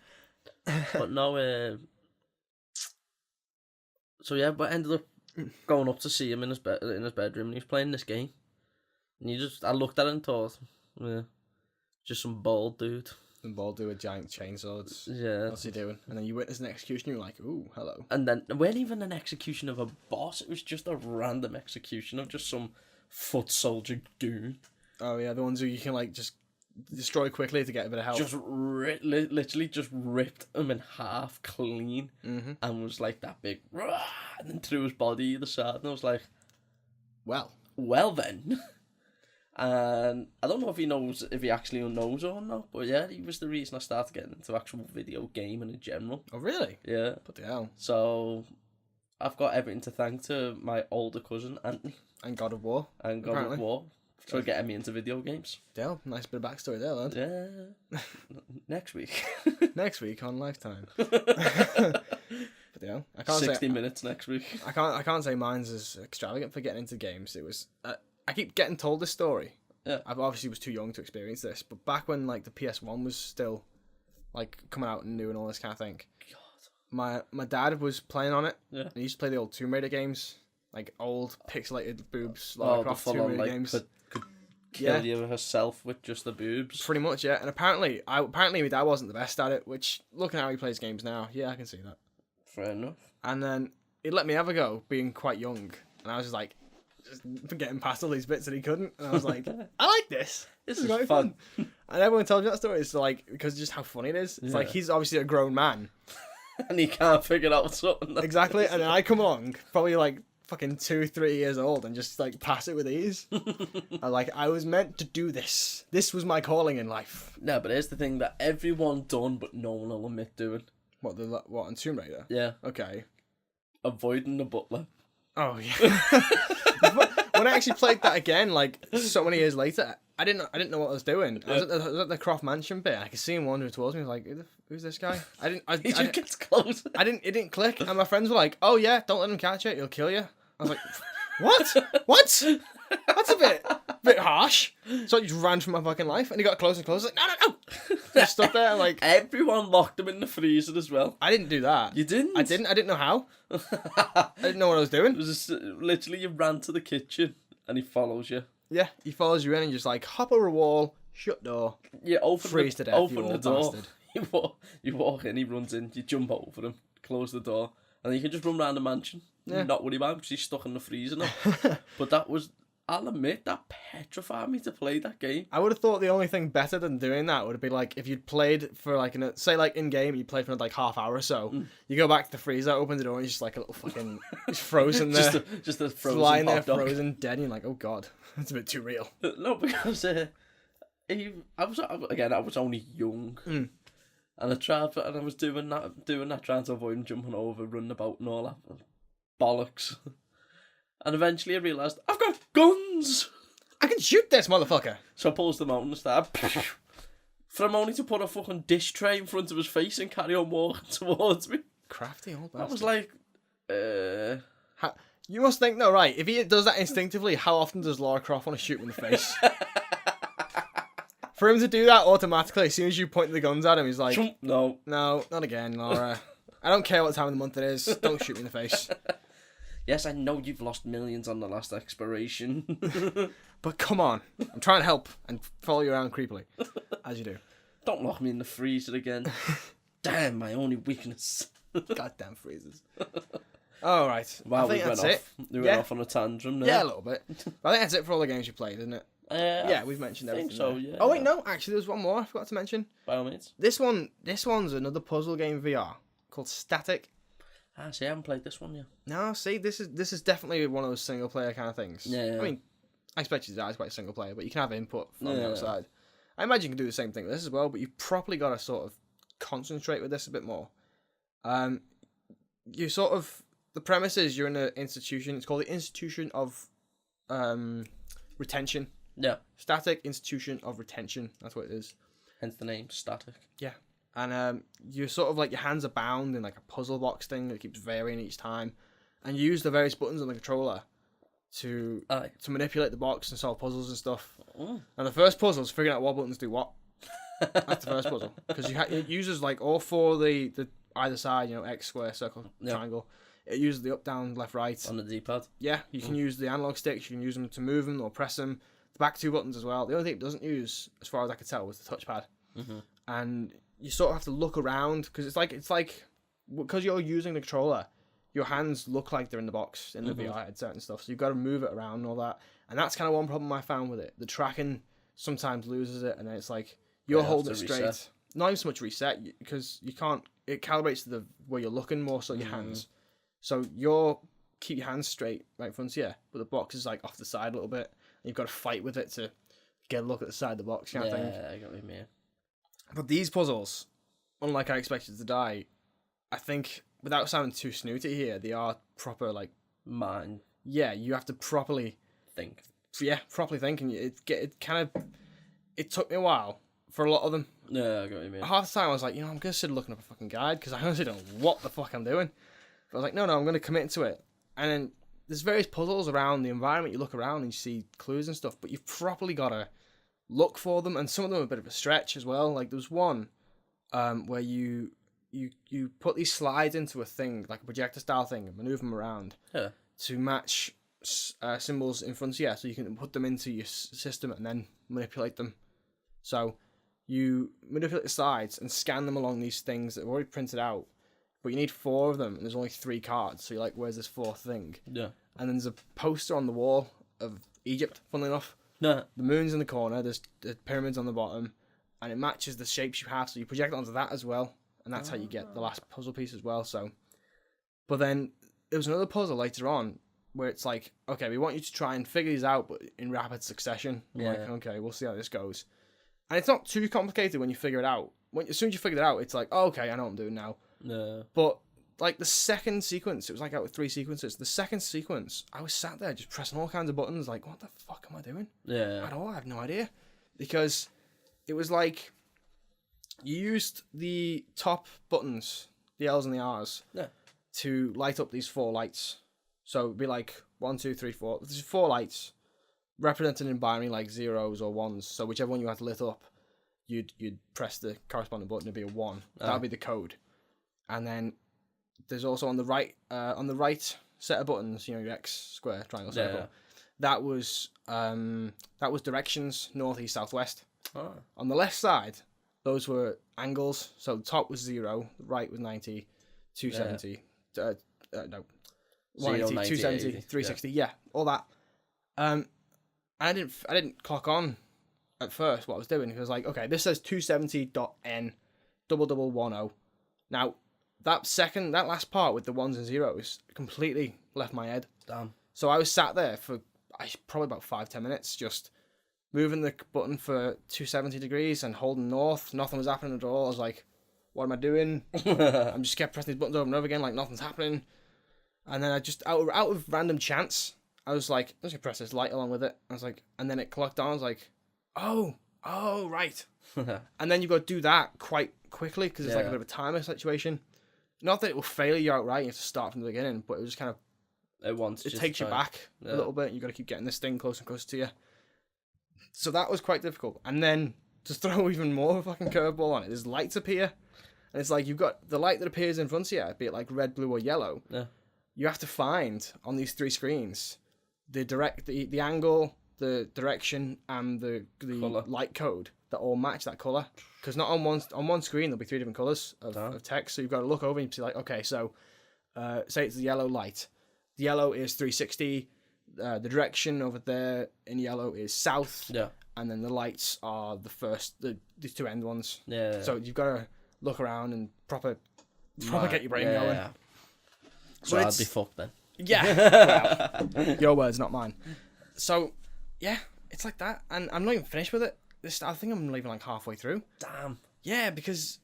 But no. So yeah, but I ended up going up to see him in his bedroom, and he was playing this game. And I looked at it and thought, yeah, just some bald dude. and Baldur with giant chainswords. Yeah. What's he doing? And then you witness an execution, you're like, ooh, hello. And then it weren't even an execution of a boss, it was just a random execution of just some foot soldier goon. Oh yeah, the ones who you can like just destroy quickly to get a bit of health. Just literally just ripped him in half clean, and was like that big, rah, and then threw his body either side, and I was like, well then. And I don't know if he actually knows or not, but yeah, he was the reason I started getting into actual video gaming in general. Oh really? Yeah. What the hell? So I've got everything to thank to my older cousin Anthony And God of War. of War for getting me into video games. Dale, nice bit of backstory there, lad. Yeah. Next week. Next week on Lifetime. But yeah, I can't 60 minutes next week. I can't say mine's as extravagant for getting into games. It was I keep getting told this story. Yeah. I obviously was too young to experience this, but back when like the PS1 was still like coming out and new and all this kind of thing. God. My dad was playing on it. Yeah. And he used to play the old Tomb Raider games, like old pixelated boobs, Lara Lara Croft full Tomb on, Raider like, games. could kill you herself with just the boobs. Pretty much, yeah. And apparently my dad wasn't the best at it, which looking at how he plays games now, yeah, I can see that. Fair enough. And then he let me have a go, being quite young, and I was just like, just getting past all these bits that he couldn't, and I was like, I like this. This is quite fun. And everyone tells me that story. It's like because just how funny it is. It's like he's obviously a grown man, and he can't figure out something. Exactly. And then I come along, probably like fucking 2-3 years old, and just like pass it with ease. I was meant to do this. This was my calling in life. No, but here's the thing that everyone done, but no one will admit doing. What on Tomb Raider? Yeah. Okay. Avoiding the butler. Oh yeah. When I actually played that again, like so many years later, I didn't know what I was doing. I was at the Croft Mansion bit. I could see him wandering towards me. I was like, "Who's this guy?" He just gets close. It didn't click. And my friends were like, "Oh yeah, don't let him catch it. He'll kill you." I was like, "What? What? That's a bit harsh." So I just ran for my fucking life, and he got closer and closer. Like, no. Just stood there like. Everyone locked him in the freezer as well. I didn't do that. You didn't? I didn't know how. I didn't know what I was doing. It was just, literally you ran to the kitchen and he follows you. Yeah, he follows you in and just like hop over a wall, shut door. Yeah, freeze to death. Open the door. Bastard. You walk in, he runs in, you jump over him, close the door, and then you can just run around the mansion. Yeah. Not worry about him because he's stuck in the freezer now. But I'll admit, that petrified me to play that game. I would have thought the only thing better than doing that would have been like if you'd played for like say like in game you played for like half hour or so. You go back to the freezer, open the door, and he's just like a little fucking he's frozen there, just a frozen lying there, hot dog. frozen, dead. And you're like, oh god, that's a bit too real. No, because I was only young, and I was doing that, trying to avoid him jumping over, running about, and all that bollocks. And eventually I realised, I've got guns! I can shoot this motherfucker! So I pulls them out and start... For him only to put a fucking dish tray in front of his face and carry on walking towards me. Crafty old bastard. I was like, You must think, no, right, if he does that instinctively, how often does Lara Croft want to shoot him in the face? For him to do that automatically, as soon as you point the guns at him, he's like... No, not again, Lara. I don't care what time of the month it is. Don't shoot me in the face. Yes, I know you've lost millions on the last exploration. But come on. I'm trying to help and follow you around creepily. As you do. Don't lock me in the freezer again. Damn, my only weakness. Goddamn freezers. All right. Wow, I think that's it. We went off on a tantrum there. Yeah, a little bit. But I think that's it for all the games you played, isn't it? Yeah, we've mentioned everything. I think so, there. yeah. Oh, wait, no. Actually, there's one more I forgot to mention. By all means. This one's another puzzle game VR called Static. See, I haven't played this one yet. No, see, this is definitely one of those single player kind of things. Yeah. I mean, I expect you to die quite single player, but you can have input from the outside. I imagine you can do the same thing with this as well, but you've probably got to sort of concentrate with this a bit more. You sort of the premise is you're in an institution. It's called the Institution of Retention. Yeah. Static Institution of Retention. That's what it is. Hence the name Static. Yeah. And you're sort of like your hands are bound in like a puzzle box thing that keeps varying each time, and you use the various buttons on the controller to manipulate the box and solve puzzles and stuff. And the first puzzle is figuring out what buttons do what. That's the first puzzle because it uses like all four of the either side, X, square, circle, triangle. It uses the up, down, left, right on the D-pad. Yeah, you can use the analog sticks. You can use them to move them or press them. The back two buttons as well. The only thing it doesn't use, as far as I could tell, was the touchpad. and you sort of have to look around because it's like because you're using the controller, your hands look like they're in the box in the VR headset and stuff. So you've got to move it around and all that. And that's kind of one problem I found with it. The tracking sometimes loses it, and then it's like you're holding it straight. Reset. Not even so much reset because you can't. It calibrates to the where you're looking more so your hands. So keep your hands straight right in front of you, but the box is like off the side a little bit. And you've got to fight with it to get a look at the side of the box. Kind of thing. I got what you mean. But these puzzles, unlike I Expected to Die, I think without sounding too snooty here, they are proper like mind. Yeah, you have to properly think. Yeah, properly think, and it took me a while for a lot of them. Yeah, I got what you mean. Half the time I was like, I'm gonna sit looking up a fucking guide because I honestly don't know what the fuck I'm doing. But I was like, no, I'm gonna commit to it. And then there's various puzzles around the environment. You look around and you see clues and stuff, but you've properly gotta look for them, and some of them are a bit of a stretch as well. Like there's one where you put these slides into a thing, like a projector style thing, and maneuver them around to match symbols in front of you, so you can put them into your system and then manipulate them. So you manipulate the slides and scan them along these things that are already printed out, but you need 4 of them, and there's only 3 cards, so you're like, where's this 4th thing? Yeah. And then there's a poster on the wall of Egypt, funnily enough. No. The moon's in the corner, there's the pyramids on the bottom, and it matches the shapes you have, so you project it onto that as well, and that's how you get the last puzzle piece as well. So, but then there was another puzzle later on where it's like, okay, we want you to try and figure these out, but in rapid succession. Like, okay, we'll see how this goes. And it's not too complicated when you figure it out. As soon as you figure it out, it's like, oh, okay, I know what I'm doing now. No. But like the second sequence, it was like out of 3 sequences. The second sequence, I was sat there just pressing all kinds of buttons, like, what the fuck am I doing? Yeah. At all, I have no idea. Because it was like you used the top buttons, the L's and the R's, to light up these 4 lights. So it'd be like 1, 2, 3, 4. There's 4 lights represented in binary, like 0s or 1s. So whichever one you had lit up, you'd press the corresponding button to be a 1. That would be the code. And then there's also on the right set of buttons, your X, square, triangle, circle. Yeah. That was directions, north, east, south, west. Oh. On the left side, those were angles. So the top was 0, the right was 90, 270. No. 180, 270, 360, all that. I didn't clock on at first what I was doing. It was like, okay, this says 270.n 0010. Now, that last part with the 1s and 0s completely left my head. Damn. So I was sat there for probably about 5-10 minutes, just moving the button for 270 degrees and holding north. Nothing was happening at all. I was like, what am I doing? I just kept pressing these buttons over and over again, like nothing's happening. And then I just, out of random chance, I was like, I'm just gonna press this light along with it. I was like, and then it clocked on. I was like, oh, right. And then you've got to do that quite quickly because it's like a bit of a timer situation. Not that it will fail you outright. You have to start from the beginning, but it was just kind of, it takes you back a little bit. You've got to keep getting this thing closer and closer to you. So that was quite difficult. And then to throw even more of a fucking curveball on it, there's lights appear, and it's like you've got the light that appears in front of you, be it like red, blue, or yellow. Yeah. You have to find on these 3 screens the angle, the direction, and the light code that all match that color. Because not on one screen there'll be 3 different colors of text. So you've got to look over and be like, okay, so say it's the yellow light. The yellow is 360. The direction over there in yellow is south. Yeah. And then the lights are the 2 end ones. Yeah. So you've got to look around and proper get your brain going. Yeah. So I'd be fucked then. Yeah. Well, your words, not mine. So, yeah, it's like that. And I'm not even finished with it. I think I'm leaving like halfway through. Damn. Yeah, because,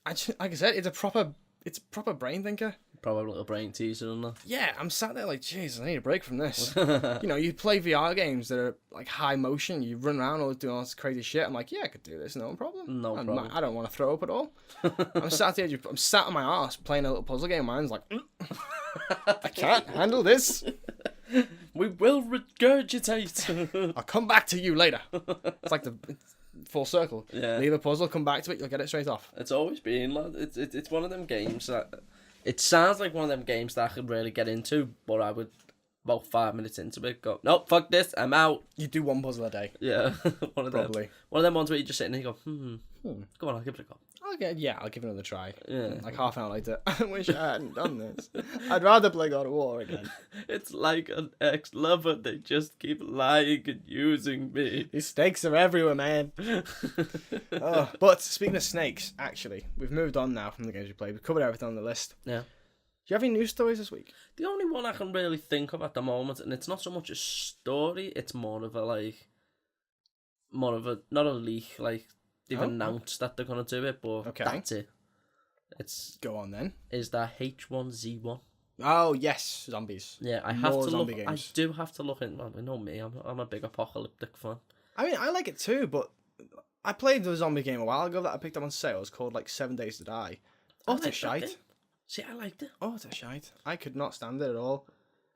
like I said, it's a proper brain thinker. Proper little brain teaser on that. Yeah, I'm sat there like, jeez, I need a break from this. You play VR games that are like high motion. You run around all doing all this crazy shit. I'm like, yeah, I could do this, no problem. No problem. I don't want to throw up at all. I'm sat on my arse playing a little puzzle game. Mine's like, I can't handle this. We will regurgitate. I'll come back to you later. It's like the full circle. Yeah. Leave a puzzle, come back to it, you'll get it straight off. It's always been like it's one of them games that it sounds like one of them games that I could really get into, but I would about 5 minutes into it, go, nope, fuck this, I'm out. You do one puzzle a day. Yeah, one of them. Probably. One of them ones where you just sit and you go, go on, I'll give it a go. I'll give it another try. Yeah. Like half an hour later, I wish I hadn't done this. I'd rather play God of War again. It's like an ex-lover, they just keep lying and using me. These snakes are everywhere, man. Oh, but speaking of snakes, actually, we've moved on now from the games we played. We've covered everything on the list. Yeah. Do you have any news stories this week? The only one I can really think of at the moment, and it's not so much a story, it's more of a, not a leak, like, they've announced that they're going to do it, but that's it. Go on then. Is that H1Z1? Oh, yes, zombies. Yeah, I have to look. Games. I do have to look in. Well, you know me, I'm a big apocalyptic fan. I mean, I like it too, but I played the zombie game a while ago that I picked up on sale. It's called, 7 Days to Die. Oh, it's a shite. See, I liked it. Oh, it's a shite. I could not stand it at all.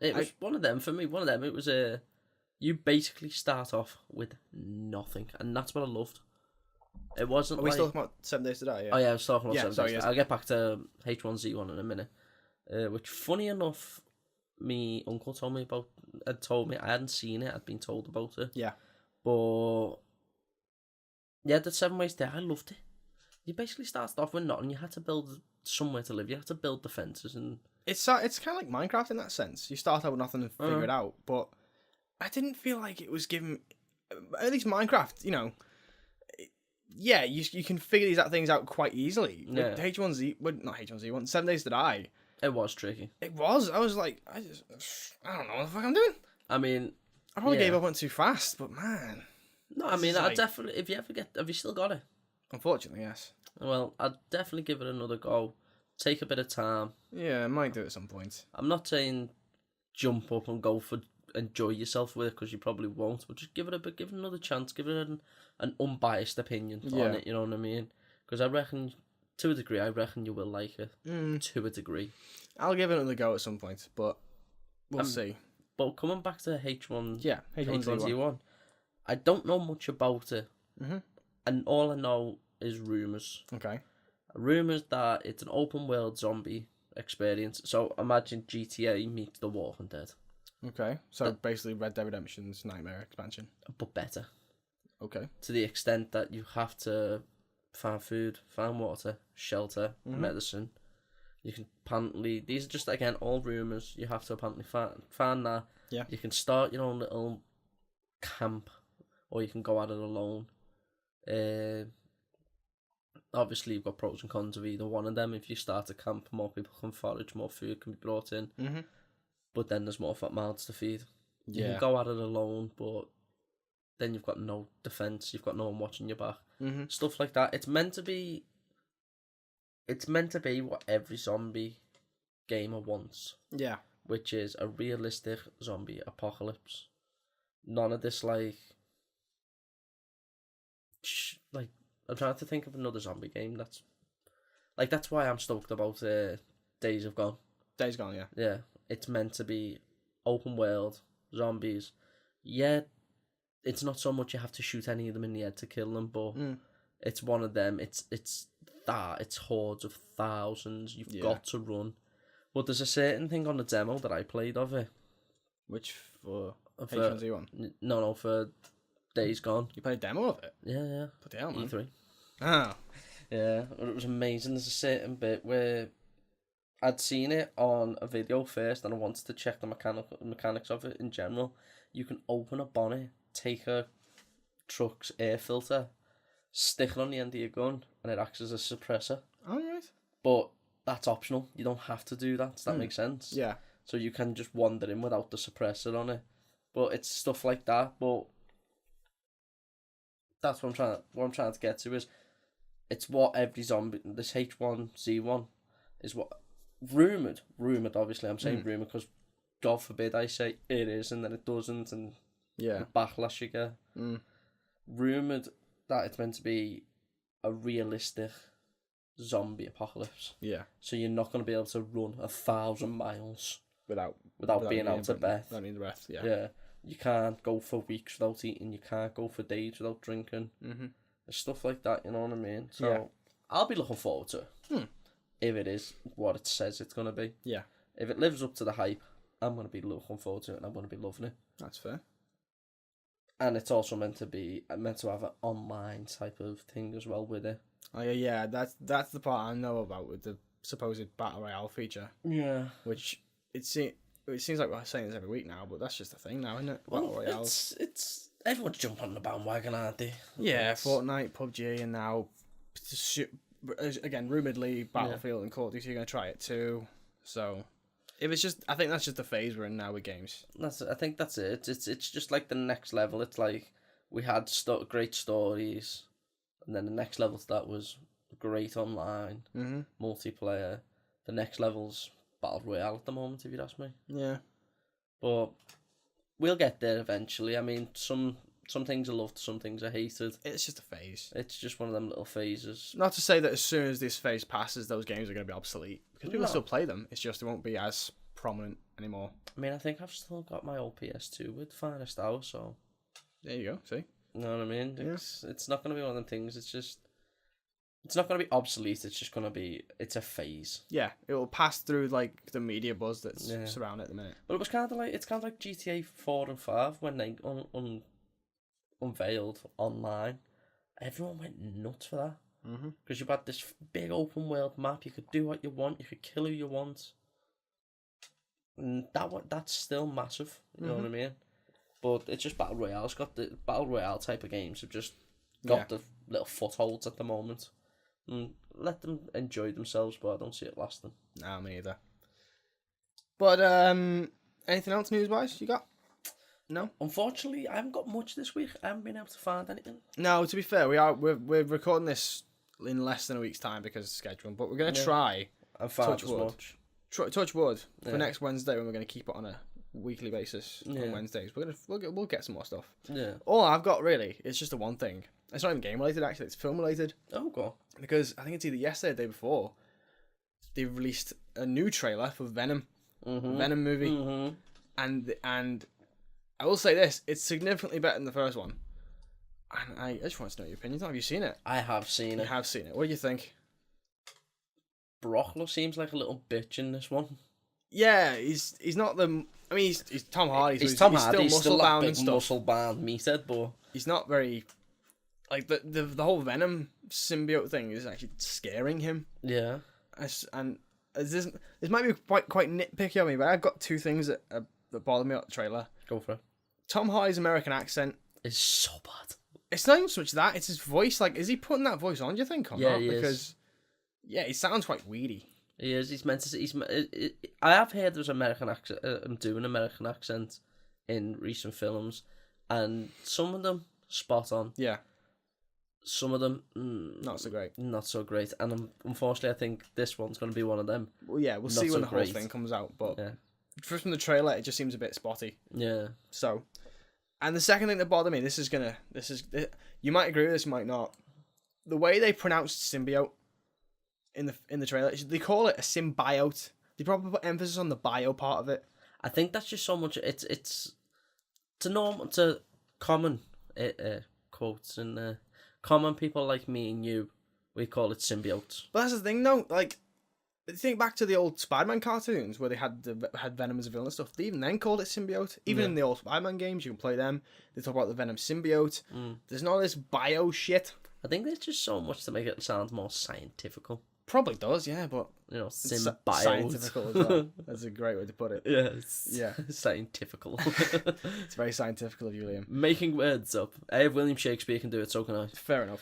It was one of them, for me, it was you basically start off with nothing, and that's what I loved. It wasn't. Are we still talking about 7 Days to Die? Yeah. Oh yeah, I was talking about 7 days. Yes. I'll get back to H1Z1 in a minute. Which, funny enough, me uncle told me I hadn't seen it. I'd been told about it. Yeah. But yeah, the 7 Ways there, I loved it. You basically started off with nothing. You had to build somewhere to live. You had to build defenses, and it's kind of like Minecraft in that sense. You start out with nothing and figure it out. But I didn't feel like it was given. At least Minecraft, yeah, you can figure these things out quite easily. Yeah. With not H1Z1, 7 Days to Die. It was tricky. It was. I was like, I don't know what the fuck I'm doing. I mean, I probably gave up on too fast, but man. No, I mean, I definitely. If you ever have you still got it? Unfortunately, yes. Well, I'd definitely give it another go. Take a bit of time. Yeah, I might do it at some point. I'm not saying jump up and enjoy yourself with it, because you probably won't. But just give it another chance. Give it an unbiased opinion on it. You know what I mean? Because I reckon, to a degree, you will like it. To a degree. I'll give it another go at some point, but we'll see. But coming back to H1, H1Z1. I don't know much about it, and all I know is rumours. Okay. Rumours that it's an open world zombie experience. So imagine GTA meets The Walking Dead. Okay. So basically Red Dead Redemption's Nightmare expansion. But better. Okay. To the extent that you have to find food, find water, shelter, medicine. You can apparently, these are just, again, all rumours. You have to apparently find that. Yeah. You can start your own little camp, or you can go at it alone. Obviously, you've got pros and cons of either one of them. If you start a camp, more people can forage, more food can be brought in. But then there's more fat mouths to feed. You can go at it alone, but then you've got no defence. You've got no one watching your back. Stuff like that. It's meant to be what every zombie gamer wants. Yeah. Which is a realistic zombie apocalypse. None of this like I'm trying to think of another zombie game that's why I'm stoked about Days of Gone. Days Gone, yeah. Yeah. It's meant to be open world, zombies. Yeah, it's not so much you have to shoot any of them in the head to kill them, but it's one of them. It's hordes of thousands. You've got to run. But there's a certain thing on the demo that I played of it. Which for H1Z1? No, for Days Gone. You played a demo of it? Yeah. Put it out, man. E3. Oh. Yeah, it was amazing. There's a certain bit where I'd seen it on a video first, and I wanted to check the mechanics of it in general. You can open a bonnet, take a truck's air filter, stick it on the end of your gun, and it acts as a suppressor. Oh, right. But that's optional. You don't have to do that. Does that make sense? Yeah. So you can just wander in without the suppressor on it. But it's stuff like that. But that's what I'm trying to get to is it's what every zombie, this H1Z1 is what rumoured obviously. I'm saying rumoured because God forbid I say it is and then it doesn't, and the backlash you get. Rumoured that it's meant to be a realistic zombie apocalypse. Yeah. So you're not going to be able to run 1,000 miles without being out of breath. Without needing breath, yeah. Yeah. You can't go for weeks without eating. You can't go for days without drinking. There's stuff like that, you know what I mean? So I'll be looking forward to it. If it is what it says it's going to be. Yeah. If it lives up to the hype, I'm going to be looking forward to it, and I'm going to be loving it. That's fair. And it's also meant to have an online type of thing as well with it. Oh yeah. That's the part I know about with the supposed battle royale feature. Yeah. Which it seems like we're saying this every week now, but that's just a thing now, isn't it? Well, Battle royales. It's everyone's jumping on the bandwagon, aren't they? Yeah, Fortnite, PUBG, and now again, rumoredly Battlefield and Call of Duty are going to try it too. So I think that's just the phase we're in now with games. I think that's it. It's just like the next level. It's like we had great stories, and then the next level to that was great online multiplayer. The next level's Battle Royale at the moment, if you'd ask me. Yeah. But we'll get there eventually. I mean, some things are loved, some things are hated. It's just a phase. It's just one of them little phases. Not to say that as soon as this phase passes, those games are going to be obsolete. Because people still play them. It's just they won't be as prominent anymore. I mean, I think I've still got my old PS2 with Finest Hour, so... There you go, see? You know what I mean? Yeah. It's not going to be one of them things, it's not going to be obsolete, it's just going to be... It's a phase. Yeah, it will pass through, like, the media buzz that's surrounding it at the minute. But it was kind of like... It's kind of like GTA 4 and 5 when they unveiled online. Everyone went nuts for that. Because you had this big open world map, you could do what you want, you could kill who you want. And that's still massive, you know what I mean? But it's just Battle Royale. It's got the Battle Royale type of games have just got the little footholds at the moment. And let them enjoy themselves, but I don't see it lasting. Nah, me either. But anything else news-wise you got? No? Unfortunately, I haven't got much this week. I haven't been able to find anything. No, to be fair, we're recording this in less than a week's time because of scheduling, but we're going to try and find as much. Touch wood for next Wednesday when we're going to keep it on a weekly basis on Wednesdays. We'll get some more stuff. Yeah. All I've got really is just the one thing. It's not even game related actually. It's film related. Oh god. Because I think it's either yesterday or the day before they released a new trailer for Venom, Venom movie, and I will say this: it's significantly better than the first one. And I just want to know your opinions. Have you seen it? I have seen it. You have seen it. What do you think? Brockler seems like a little bitch in this one. Yeah, he's not the. I mean, he's Tom Hardy. He's Tom Hardy. He's still muscle bound and stuff. Muscle bound meathead, but he's not very. Like the whole Venom symbiote thing is actually scaring him. Yeah. And this might be quite nitpicky of me, but I've got two things that bother me about the trailer. Go for it. Tom Hardy's American accent is so bad. It's not even so much that; it's his voice. Like, is he putting that voice on? Do you think? Or not? He because is. Yeah, he sounds quite weedy. He is. He's meant to. I have heard there's American accent. I'm doing American accent in recent films, and some of them spot on. Yeah. Some of them not so great. Not so great, and unfortunately, I think this one's going to be one of them. Well, yeah, we'll see when the whole thing comes out. But just from the trailer, it just seems a bit spotty. Yeah. So, and the second thing that bothered me, you might agree with this, you might not. The way they pronounced symbiote in the trailer, they call it a symbiote. They probably put emphasis on the bio part of it. I think that's just so much. It's to common quotes and common people like me and you, we call it symbiotes. But that's the thing, though. Like, think back to the old Spider-Man cartoons where they had Venom as a villain and stuff. They even then called it symbiote. Even in the old Spider-Man games, you can play them. They talk about the Venom symbiote. There's not this bio shit. I think there's just so much to make it sound more scientifical. Probably does, yeah, but symbiote. Scientifical as well. That's a great way to put it. Yes. Yeah. Scientifical. It's very scientifical of you, Liam. Making words up. If William Shakespeare can do it, so can I. Fair enough.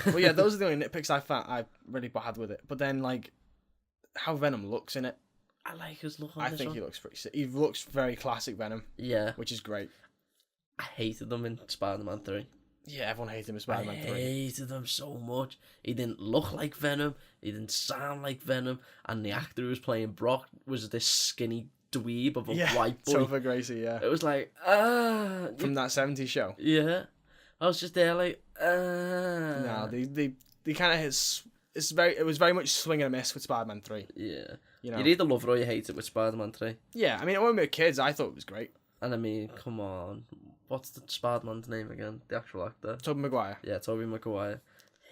Well, yeah, those are the only nitpicks I really had with it. But then, like, how Venom looks in it. I like his look on I this think one. he looks pretty sick. He looks very classic Venom. Yeah. Which is great. I hated them in Spider-Man 3. Yeah, everyone hated him in Spider-Man 3. I hated him so much. He didn't look like Venom. He didn't sound like Venom. And the actor who was playing Brock was this skinny dweeb of a white boy. Topher Gracie, yeah. It was like, From that 70s show. Yeah. I was just there like, No, they kind of hit... It was very much swing and a miss with Spider-Man 3. Yeah. You know? You'd either love it or you hate it with Spider-Man 3. Yeah, I mean, when we were kids, I thought it was great. And I mean, come on. What's the Spider-Man's name again? The actual actor? Tobey Maguire. Yeah, Tobey Maguire.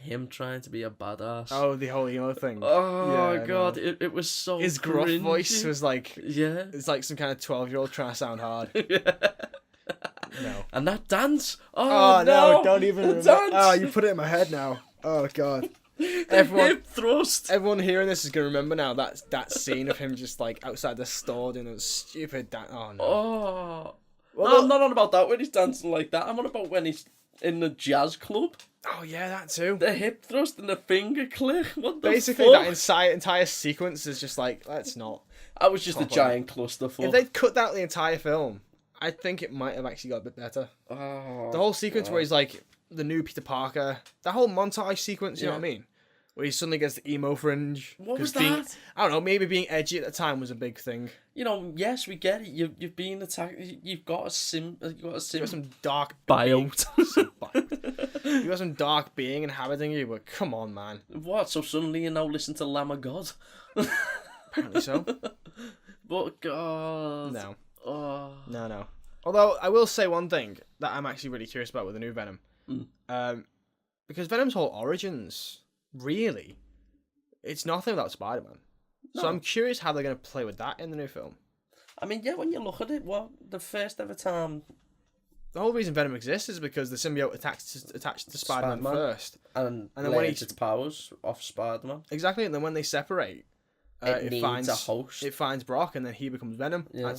him trying to be a badass. Oh, the whole emo thing. Oh Yeah, god, no. it was so His gruff cringy. voice was like, Yeah. it's like some kind of 12-year-old trying to sound hard. Yeah. No. And that dance. Oh, Oh no, don't even the remember. dance. Oh, you put it in my head now. Oh, God. Everyone, hip thrust. everyone hearing this is going to remember now that scene of him just like outside the store doing those stupid Oh, no. Oh. Well, No, I'm not on about that when he's dancing like that. I'm on about when he's in the jazz club. Oh, yeah, that too. The hip thrust and the finger click. What the Basically, fuck? that entire sequence is just like, let's not. I was just a Proper. giant clusterfuck. If they'd cut out the entire film, I think it might have actually got a bit better. Oh, The whole sequence God. where he's like the new Peter Parker, that whole montage sequence, you know Yeah. what I mean? Where he suddenly gets the emo fringe. What 'Cause was that? I don't know, maybe being edgy at the time was a big thing. You know, yes, we get it. You've been attacked. You've got a sim. You got some dark Biot. You got some dark being inhabiting you, but come on, man. What? So suddenly you now listen to Lamb of God? Apparently so. But God. No. Oh. No. Although I will say one thing that I'm actually really curious about with the new Venom. Because Venom's whole origins, really, it's nothing without Spider-Man. So No. I'm curious how they're going to play with that in the new film. I mean, yeah, when you look at it, the first ever time. The whole reason Venom exists is because the symbiote attached to Spider-Man Spider-Man. first. And then when learns he- its powers off Spider-Man. Exactly, and then when they separate, It needs a host. It finds Brock, and then he becomes Venom. Yeah.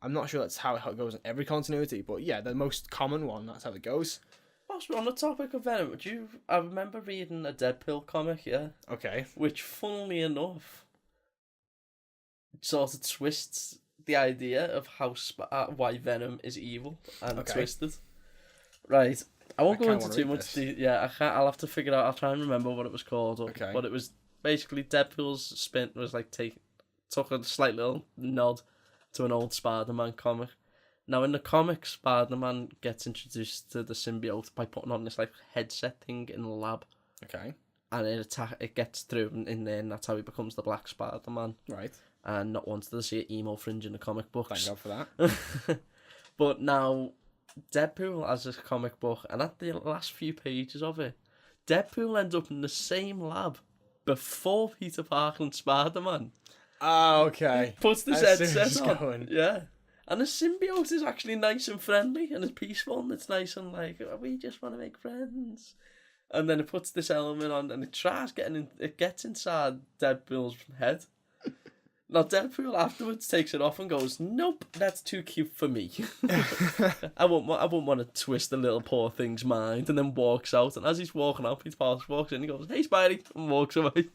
I'm not sure that's how it goes in every continuity, but yeah, the most common one, that's how it goes. Whilst we're on the topic of Venom, I remember reading a Deadpool comic, yeah, Okay. which, funnily enough, sort of twists the idea of how why Venom is evil and Okay. twisted. Right, I won't I go kinda into wanna too read much. this. Yeah, I can't. I'll have to figure out. I'll try and remember what it was called. Okay. But it was basically Deadpool's spin was like took a slight little nod to an old Spider-Man comic. Now in the comic, Spider-Man gets introduced to the symbiote by putting on this like headset thing in the lab, Okay. and it gets through in there, and that's how he becomes the Black Spider-Man. Right. And not once did I see an emo fringe in the comic books. Thank God for that. But now, Deadpool has this comic book, and at the last few pages of it, Deadpool ends up in the same lab before Peter Parker and Spider-Man. Oh, okay. Puts this I see where this headset is on. going. Yeah. And the symbiote is actually nice and friendly, and it's peaceful, and it's nice and like, oh, we just want to make friends. And then it puts this element on, and it tries it gets inside Deadpool's head. Now, Deadpool afterwards takes it off and goes, nope, that's too cute for me. I wouldn't want to twist the little poor thing's mind, and then walks out. And as he's walking out, Peter Parker walks in and goes, hey, Spidey, and walks away.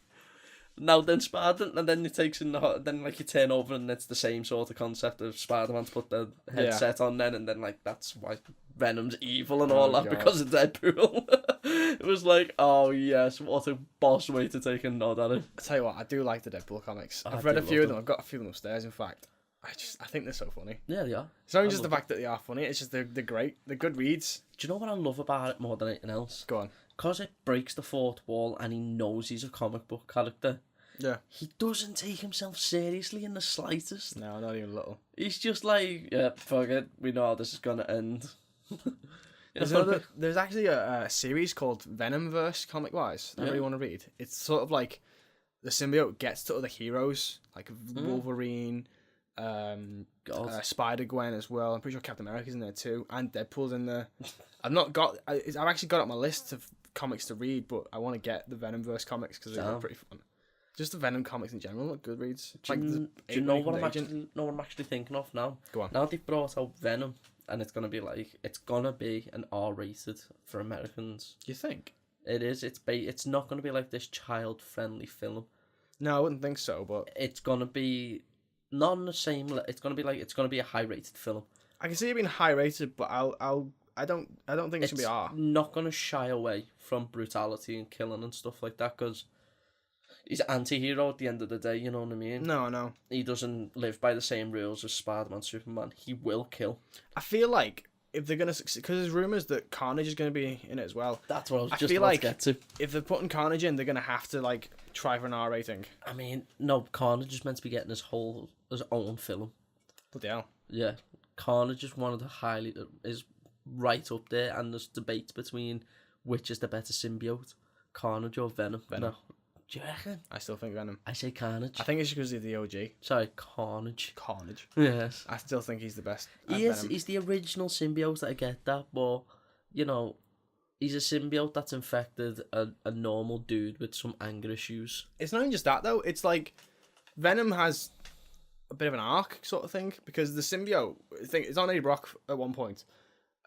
Now then and then it takes then like you turn over and it's the same sort of concept of Spider-Man's put the headset on then, and then like that's why Venom's evil and all that, God. because of Deadpool. It was like, oh yes, what a boss way to take a nod at it. I tell you what, I do like the Deadpool comics. I I've read do a few love of them. I've got a few of them upstairs, in fact. I think they're so funny. Yeah, they are. It's not I even just the love fact that they are funny, it's just they're great. They're good reads. Do you know what I love about it more than anything else? Go on. Because it breaks the fourth wall and he knows he's a comic book character. Yeah. He doesn't take himself seriously in the slightest. No, not even a little. He's just like, yeah, fuck it, we know how this is gonna end. There's actually a series called Venomverse, comic-wise, that I Yeah. really want to read. It's sort of like the symbiote gets to other heroes, like Hmm. Wolverine, God. Spider-Gwen as well. I'm pretty sure Captain America's in there too, and Deadpool's in there. I've actually got it on my list of comics to read, but I want to get the Venomverse comics because they're Damn. pretty fun. Just the Venom comics in general look good reads. Do you know what I'm actually thinking of now? Go on. Now they've brought out Venom, and it's gonna be an R-rated for Americans. You think? It is. It's not gonna be like this child-friendly film. No, I wouldn't think so, but It's gonna be not on the same. It's gonna be a high-rated film. I can see it being high rated, but I don't think it should be R. Not gonna shy away from brutality and killing and stuff like that, because he's an anti-hero at the end of the day, you know what I mean? No. He doesn't live by the same rules as Spider-Man, Superman. He will kill. I feel like if they're gonna succeed, because there's rumors that Carnage is gonna be in it as well. That's what I was I just feel about like to get to. if they're putting Carnage in, they're gonna have to like try for an R rating. I mean, no, Carnage is meant to be getting his own film. Bloody hell. Yeah, Carnage is one of the is right up there, and there's debates between which is the better symbiote, Carnage or Venom? Venom. No. Do you reckon? I still think Venom. I say Carnage. I think it's because of the OG. Sorry, Carnage. Carnage. Yes. I still think he's the best. at He is. Venom. He's the original symbiote. I get that, but you know, he's a symbiote that's infected a normal dude with some anger issues. It's not even just that though. It's like Venom has a bit of an arc sort of thing because the symbiote thing it's on Eddie Brock at one point.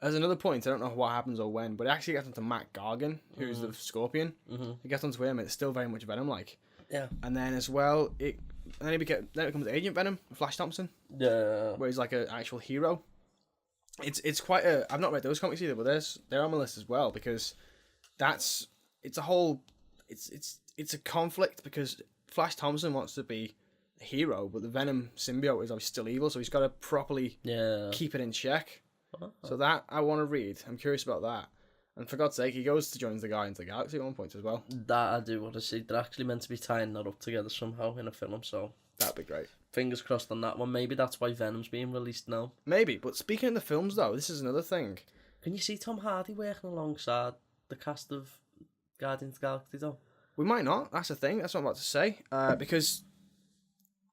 There's another point, I don't know what happens or when, but it actually gets onto Matt Gargan, who's the Scorpion. Mm-hmm. It gets onto him, it's still very much Venom-like. Yeah. And then as well, then it becomes Agent Venom, Flash Thompson, Yeah. where he's like an actual hero. It's quite a... I've not read those comics either, but they're on my list as well, because it's a whole... It's a conflict, because Flash Thompson wants to be a hero, but the Venom symbiote is obviously still evil, so he's got to properly keep it in check. So that I want to read. I'm curious about that. And for God's sake, he goes to join the Guardians of the Galaxy at one point as well. That I do want to see. They're actually meant to be tying that up together somehow in a film, so That'd be great. fingers crossed on that one. Maybe that's why Venom's being released now. Maybe, but speaking of the films though, this is another thing. Can you see Tom Hardy working alongside the cast of Guardians of the Galaxy though? We might not. That's the thing. That's what I'm about to say. Because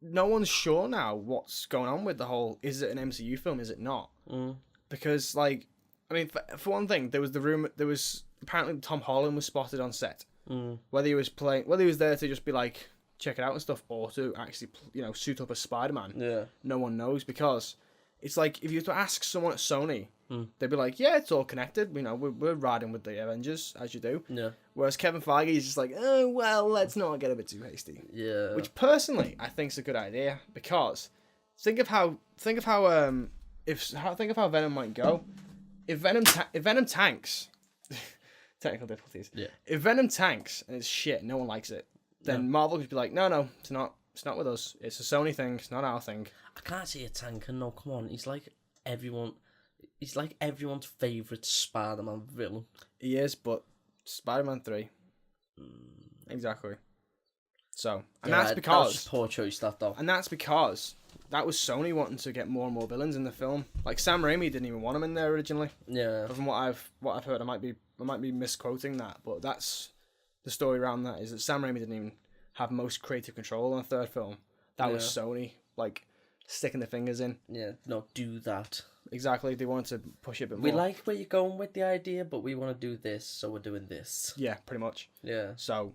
no one's sure now what's going on with the whole. Is it an MCU film? Is it not? Because like, I mean, for one thing, there was the rumor. There was apparently Tom Holland was spotted on set. Whether he was there to just be like check it out and stuff, or to actually suit up as Spider-Man. No one knows, because it's like if you were to ask someone at Sony, they'd be like, yeah, it's all connected. We're riding with the Avengers as you do. Yeah. Whereas Kevin Feige is just like, oh well, let's not get a bit too hasty. Yeah. Which personally I think is a good idea, because think of how Venom might go. If Venom tanks, technical difficulties. Yeah. If Venom tanks and it's shit, no one likes it, then Marvel could be like, no, it's not with us. It's a Sony thing. It's not our thing. I can't see a tanker. No, come on. He's like everyone's favourite Spider-Man villain. He is, but Spider-Man 3. Exactly. So, and that's because... That was a poor choice, that, though. And that's because that was Sony wanting to get more and more villains in the film. Like, Sam Raimi didn't even want him in there originally. Yeah. But from what I've heard, I might be misquoting that, but that's the story around that, is that Sam Raimi didn't even have most creative control on the third film. That was Sony, like, sticking their fingers in. Yeah, no, do that. Exactly, they wanted to push it a bit more. We like where you're going with the idea, but we want to do this, so we're doing this. Yeah, pretty much. Yeah. So,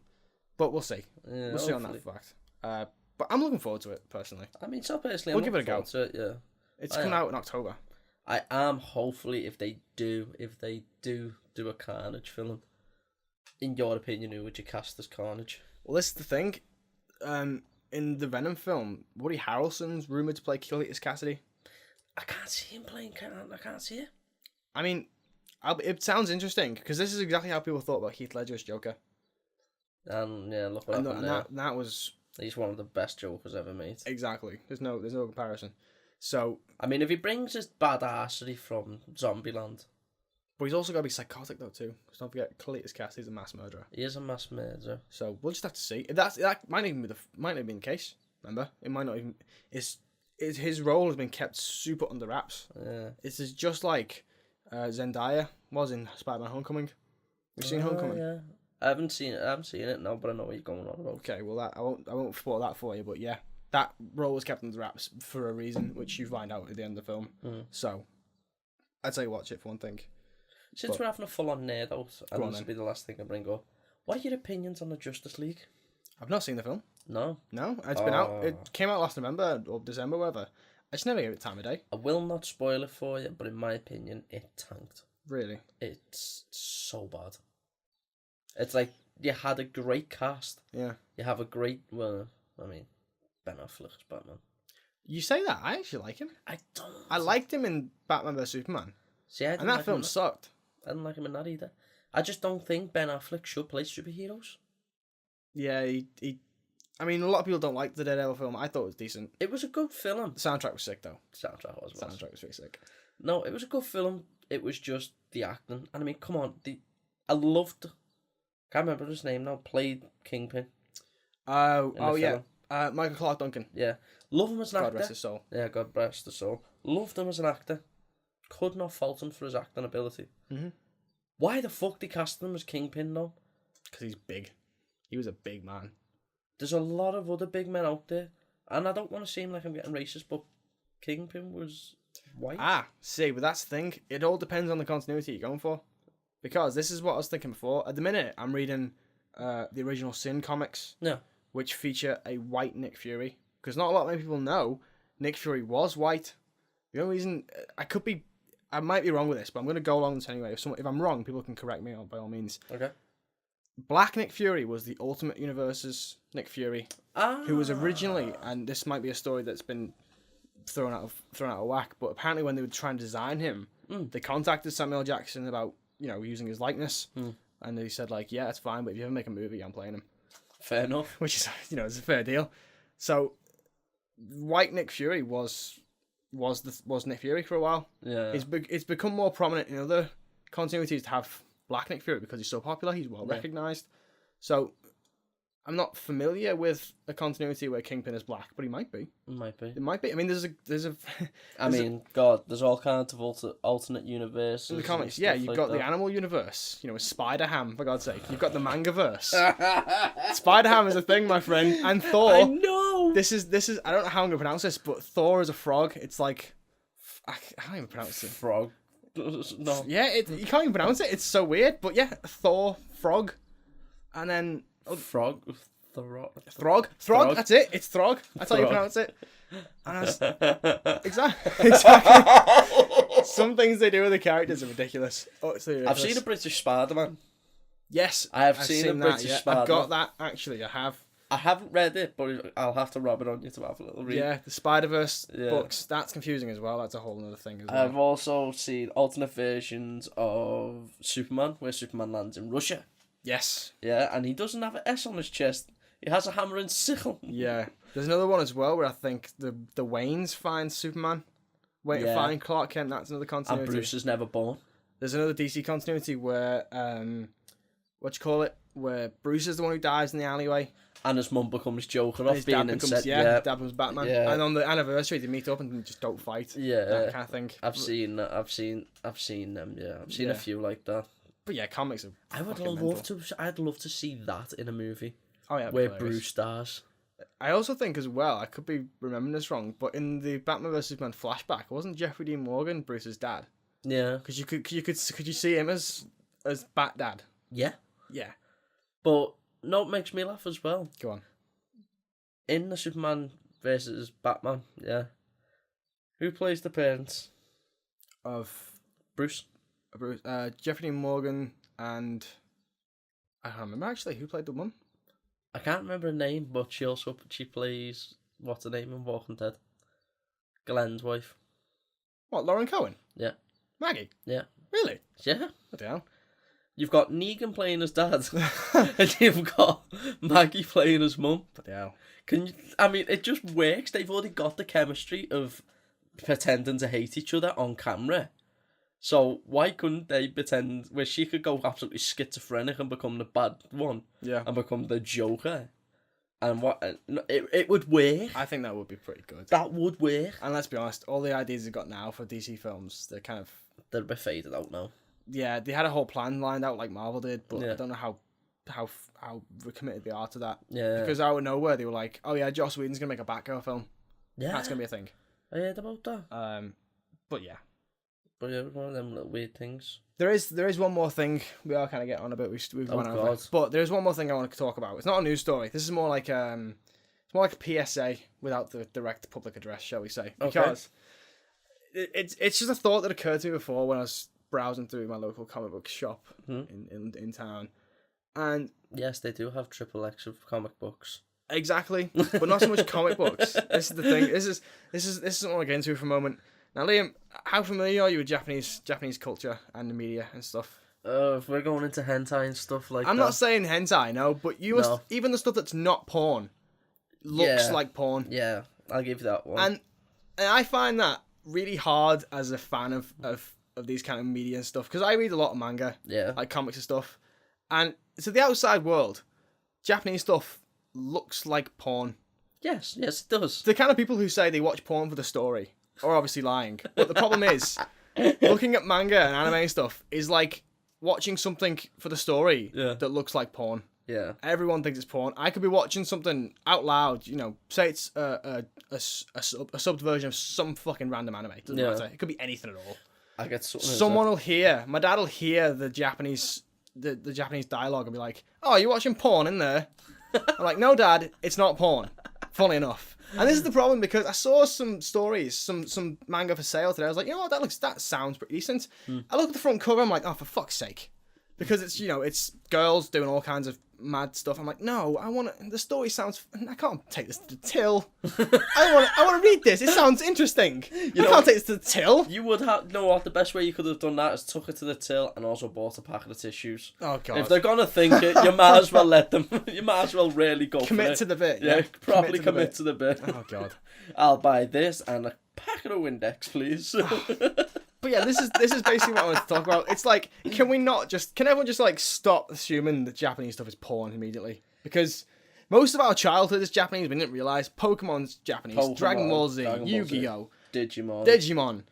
but we'll see. Yeah, we'll see on that fact. But I'm looking forward to it, personally. I mean, so personally, we'll give it a go. Yeah. It's coming out in October. I am, hopefully, if they do a Carnage film. In your opinion, who would you cast as Carnage? Well, this is the thing. In the Venom film, Woody Harrelson's rumoured to play Cletus Cassidy. I can't see him playing Carnage. I can't see it. I mean, it sounds interesting, because this is exactly how people thought about Heath Ledger's Joker. And yeah, look what happened there. That was... He's one of the best Jokers ever made. Exactly. There's no comparison. So... I mean, if he brings his badassery from Zombieland... But he's also got to be psychotic, though, too. Because don't forget, Cletus Cassidy's a mass murderer. He is a mass murderer. So we'll just have to see. That might not even be the case. Remember, it might not even. His role has been kept super under wraps. Yeah. It's just like Zendaya was in Spider-Man: Homecoming. You've seen Homecoming? Yeah. I haven't seen it now, but I know what you're going on about. Okay, well I won't spoil that for you, but yeah, that role was kept under wraps for a reason, which you find out at the end of the film. So, I'd say watch it for one thing. Since we're having a full-on nerd out, and this will be the last thing I bring up, what are your opinions on the Justice League? I've not seen the film. No? No, it's been out. It came out last November or December, whatever. I just never gave it time of day. I will not spoil it for you, but in my opinion, it tanked. Really? It's so bad. It's like, you had a great cast. Yeah. You have a great, Ben Affleck's Batman. You say that, I actually like him. I don't. I liked him in Batman vs Superman. See, and that film sucked. I didn't like him in that either. I just don't think Ben Affleck should play superheroes. Yeah, he I mean, a lot of people don't like the Daredevil film. I thought it was decent. It was a good film. The soundtrack was sick, though. The soundtrack was pretty sick. No, it was a good film. It was just the acting. And I mean, come on. I loved... Can't remember his name now. Played Kingpin. Yeah. Michael Clark Duncan. Yeah. Love him as an actor. God rest his soul. Yeah, God rest his soul. Loved him as an actor. Could not fault him for his acting ability. Mm-hmm. Why the fuck they cast him as Kingpin, though? Because he's big. He was a big man. There's a lot of other big men out there, and I don't want to seem like I'm getting racist, but Kingpin was white. See, but that's the thing. It all depends on the continuity you're going for. Because this is what I was thinking before. At the minute, I'm reading the original Sin comics, which feature a white Nick Fury. Because not a lot of many people know Nick Fury was white. The only reason I might be wrong with this, but I'm going to go along this anyway. If I'm wrong, people can correct me by all means. Okay. Black Nick Fury was the Ultimate Universe's Nick Fury, who was originally, and this might be a story that's been thrown out of whack, but apparently when they would try and design him, they contacted Samuel Jackson about using his likeness, and he said like, yeah, it's fine, but if you ever make a movie, I'm playing him. Fair enough. Which is it's a fair deal. So, white Nick Fury was Nick Fury for a while. Yeah. It's become more prominent in other continuities to have Black Nick Fury because he's so popular. He's well recognized. So I'm not familiar with a continuity where Kingpin is black, but he might be. It might be. I mean, there's a. There's all kinds of alternate universes in the comics. Yeah, you've got the animal universe. With Spider-Ham, for God's sake. You've got the Mangaverse. Spider-Ham is a thing, my friend, and Thor. I know. This is. I don't know how I'm gonna pronounce this, but Thor is a frog. It's like, I can't even pronounce it. Frog. No. Yeah, you can't even pronounce it. It's so weird, but yeah, Thor, frog, and then. Frog. Throg. That's it. It's Throg. That's how you pronounce it. And exactly. Some things they do with the characters are ridiculous. I've seen a British Spider-Man. Yes, I've seen a British Spider-Man. I've got that actually. I have. I haven't read it, but I'll have to rub it on you to have a little read. Yeah, the Spider-Verse books. That's confusing as well. That's a whole other thing as well. I've also seen alternate versions of Superman, where Superman lands in Russia. Yes. Yeah, and he doesn't have an S on his chest. He has a hammer and sickle. Yeah. There's another one as well where I think the Waynes find Superman. Find Clark Kent. That's another continuity. And Bruce is never born. There's another DC continuity where where Bruce is the one who dies in the alleyway. And his mum becomes Joker off being in set. His dad becomes Batman. Yeah. And on the anniversary they meet up and just don't fight. Yeah. That kind of thing. I've seen them, yeah. I've seen a few like that. But yeah, comics are. I'd love to see that in a movie. Oh yeah, where Bruce stars. I also think as well, I could be remembering this wrong, but in the Batman vs Superman flashback, wasn't Jeffrey Dean Morgan Bruce's dad? Yeah. Because could you see him as Bat Dad? Yeah. Yeah. But no, it makes me laugh as well. Go on. In the Superman versus Batman, who plays the parents of Bruce? Jeffrey Dean Morgan and I don't remember actually who played the mum. I can't remember her name, but she plays what's her name in Walking Dead? Glenn's wife. What, Lauren Cohen? Yeah. Maggie? Yeah. Really? Yeah. What the hell? You've got Negan playing as dad, and you've got Maggie playing as mum. What the hell? It just works. They've already got the chemistry of pretending to hate each other on camera. So why couldn't they pretend where she could go absolutely schizophrenic and become the bad one? Yeah. And become the Joker? And it would work. I think that would be pretty good. That would work. And let's be honest, all the ideas they've got now for DC films, they're a bit faded out now. Yeah, they had a whole plan lined out like Marvel did, but I don't know how committed they are to that. Yeah. Because out of nowhere they were like, oh yeah, Joss Whedon's gonna make a Batgirl film. Yeah. That's gonna be a thing. I heard about that. But yeah. But yeah, one of them little weird things. There is one more thing we are kind of getting on a bit. We've gone over. But there's one more thing I want to talk about. It's not a news story. This is more like a PSA without the direct public address, shall we say? Because it's just a thought that occurred to me before when I was browsing through my local comic book shop in town, and yes, they do have XXX of comic books. Exactly, but not so much comic books. This is the thing. This is what I want to get into for a moment. Now, Liam, how familiar are you with Japanese culture and the media and stuff? If we're going into hentai and stuff like that. I'm not saying hentai, no, but even the stuff that's not porn looks like porn. Yeah, I'll give you that one. And I find that really hard as a fan of these kind of media and stuff, because I read a lot of manga, like comics and stuff. And to the outside world, Japanese stuff looks like porn. Yes, it does. The kind of people who say they watch porn for the story are obviously lying. But the problem is, looking at manga and anime stuff is like watching something for the story Yeah. that looks like porn. Yeah. Everyone thinks it's porn. I could be watching something out loud, say it's a subbed version of some fucking random anime. Doesn't matter. It could be anything at all. I get something. Someone will hear, my dad will hear the Japanese dialogue and be like, "Oh, you're watching porn in there?" I'm like, "No, Dad, it's not porn." Funny enough. And this is the problem because I saw some stories, some manga for sale today. I was like, you know what, that sounds pretty decent. I look at the front cover, I'm like, oh, for fuck's sake. Because it's, it's girls doing all kinds of mad stuff. I'm like, no, the story sounds, I can't take this to the till. I want to read this. It sounds interesting. I can't take this to the till. You would have, what, the best way you could have done that is took it to the till and also bought a packet of tissues. Oh, God. If they're going to think it, you might as well let them, you might as well really go Commit for it. to the bit. Yeah, properly commit to the bit. Oh, God. I'll buy this and a packet of Windex, please. But yeah, this is basically what I wanted to talk about. It's like, can everyone just like stop assuming that Japanese stuff is porn immediately? Because most of our childhood is Japanese, we didn't realise. Pokemon's Japanese, Dragon Ball Z, Yu-Gi-Oh, Digimon.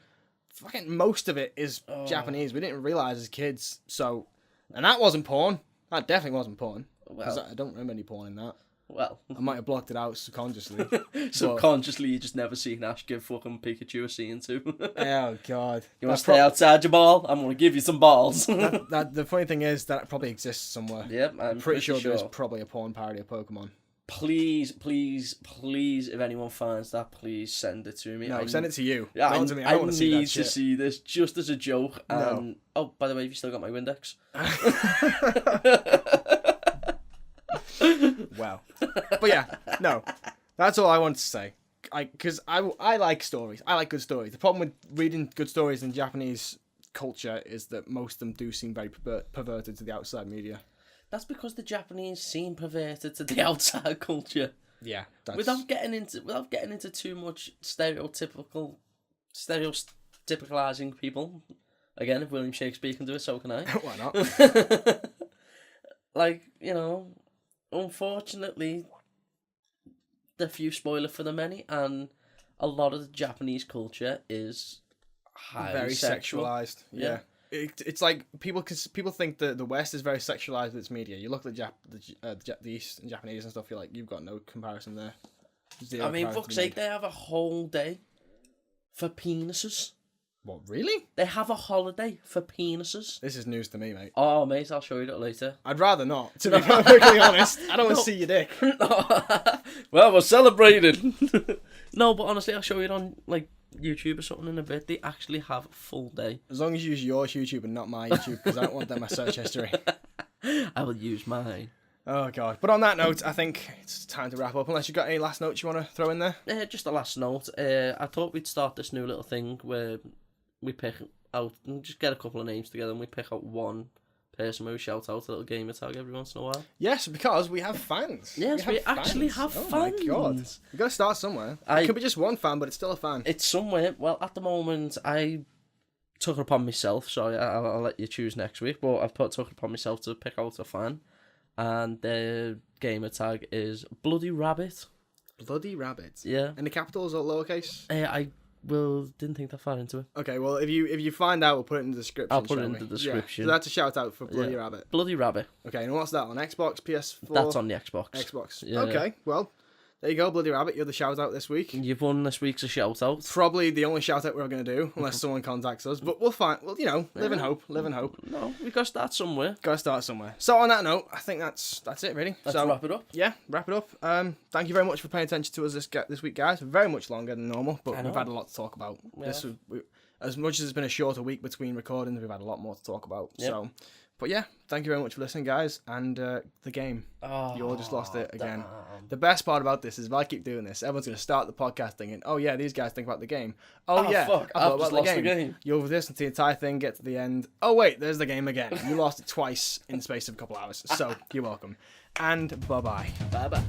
Fucking most of it is Japanese. We didn't realise as kids. So, and that wasn't porn. That definitely wasn't porn. Well, I don't remember any porn in that. Well, I might have blocked it out subconsciously. Subconsciously, you just never seen Ash give fucking Pikachu a scene too. Oh, God. You want to stay outside your ball? I'm going to give you some balls. The funny thing is that it probably exists somewhere. Yep, I'm pretty sure there's probably a porn parody of Pokemon. Please, if anyone finds that, please send it to me. No, send it to you. Yeah, I need to see this just as a joke. And oh, by the way, have you still got my Windex? Wow. But yeah, no, that's all I want to say. Because I like stories. I like good stories. The problem with reading good stories in Japanese culture is that most of them do seem very perverted to the outside media. That's because the Japanese seem perverted to the outside culture. Yeah. Without getting into too much stereotypicalizing people. Again, if William Shakespeare can do it, so can I. Why not? Like, unfortunately, the few spoiler for the many, and a lot of the Japanese culture is very sexual. sexualized. Yeah. It's like people think that the West is very sexualized with its media. You look at the East and Japanese and stuff. You're like, you've got no comparison there. I mean, fuck's sake, they have a whole day for penises. What, really? They have a holiday for penises. This is news to me, mate. Oh, mate, I'll show you that later. I'd rather not, to be perfectly honest. I don't want to see your dick. Well, we're celebrating. No, but honestly, I'll show you it on like YouTube or something in a bit. They actually have a full day. As long as you use your YouTube and not my YouTube, because I don't want that in my search history. I will use mine. Oh, God. But on that note, I think it's time to wrap up, unless you've got any last notes you want to throw in there. Just a last note. I thought we'd start this new little thing where we pick out, and just get a couple of names together, and we pick out one person where we shout out a little gamer tag every once in a while. Yes, because we have fans. Yes, we actually have fans. Oh, my God. We've got to start somewhere. It could be just one fan, but it's still a fan. It's somewhere. Well, at the moment, I took it upon myself, so I'll let you choose next week, but I've took it upon myself to pick out a fan, and their gamer tag is Bloody Rabbit. Bloody Rabbit? Yeah. And the capitals or lowercase? Didn't think that far into it. Okay, well, if you find out, we'll put it in the description. I'll put it in the description. Yeah. So that's a shout out for Bloody Rabbit. Bloody Rabbit. Okay, and what's that on Xbox, PS4? That's on the Xbox. Xbox. Yeah. Okay, well, there you go, Bloody Rabbit. You're the shout out this week. You've won this week's a shout out. Probably the only shout out we're going to do, unless someone contacts us. But we'll find. Well, live in hope. Live in hope. No, we got to start somewhere. Got to start somewhere. So on that note, I think that's it really. Let's wrap it up. Yeah, wrap it up. Thank you very much for paying attention to us this week, guys. Very much longer than normal, but we've had a lot to talk about. Yeah. As much as it's been a shorter week between recordings, we've had a lot more to talk about. Yep. So, but yeah, thank you very much for listening, guys. And the game, you all just lost it again. Damn. The best part about this is if I keep doing this, everyone's going to start the podcast thinking, oh yeah, these guys think about the game. Oh yeah, fuck, I've just lost the game. You'll listen to the entire thing, get to the end. Oh wait, there's the game again. You lost it twice in the space of a couple hours. So, you're welcome. And bye-bye. Bye-bye.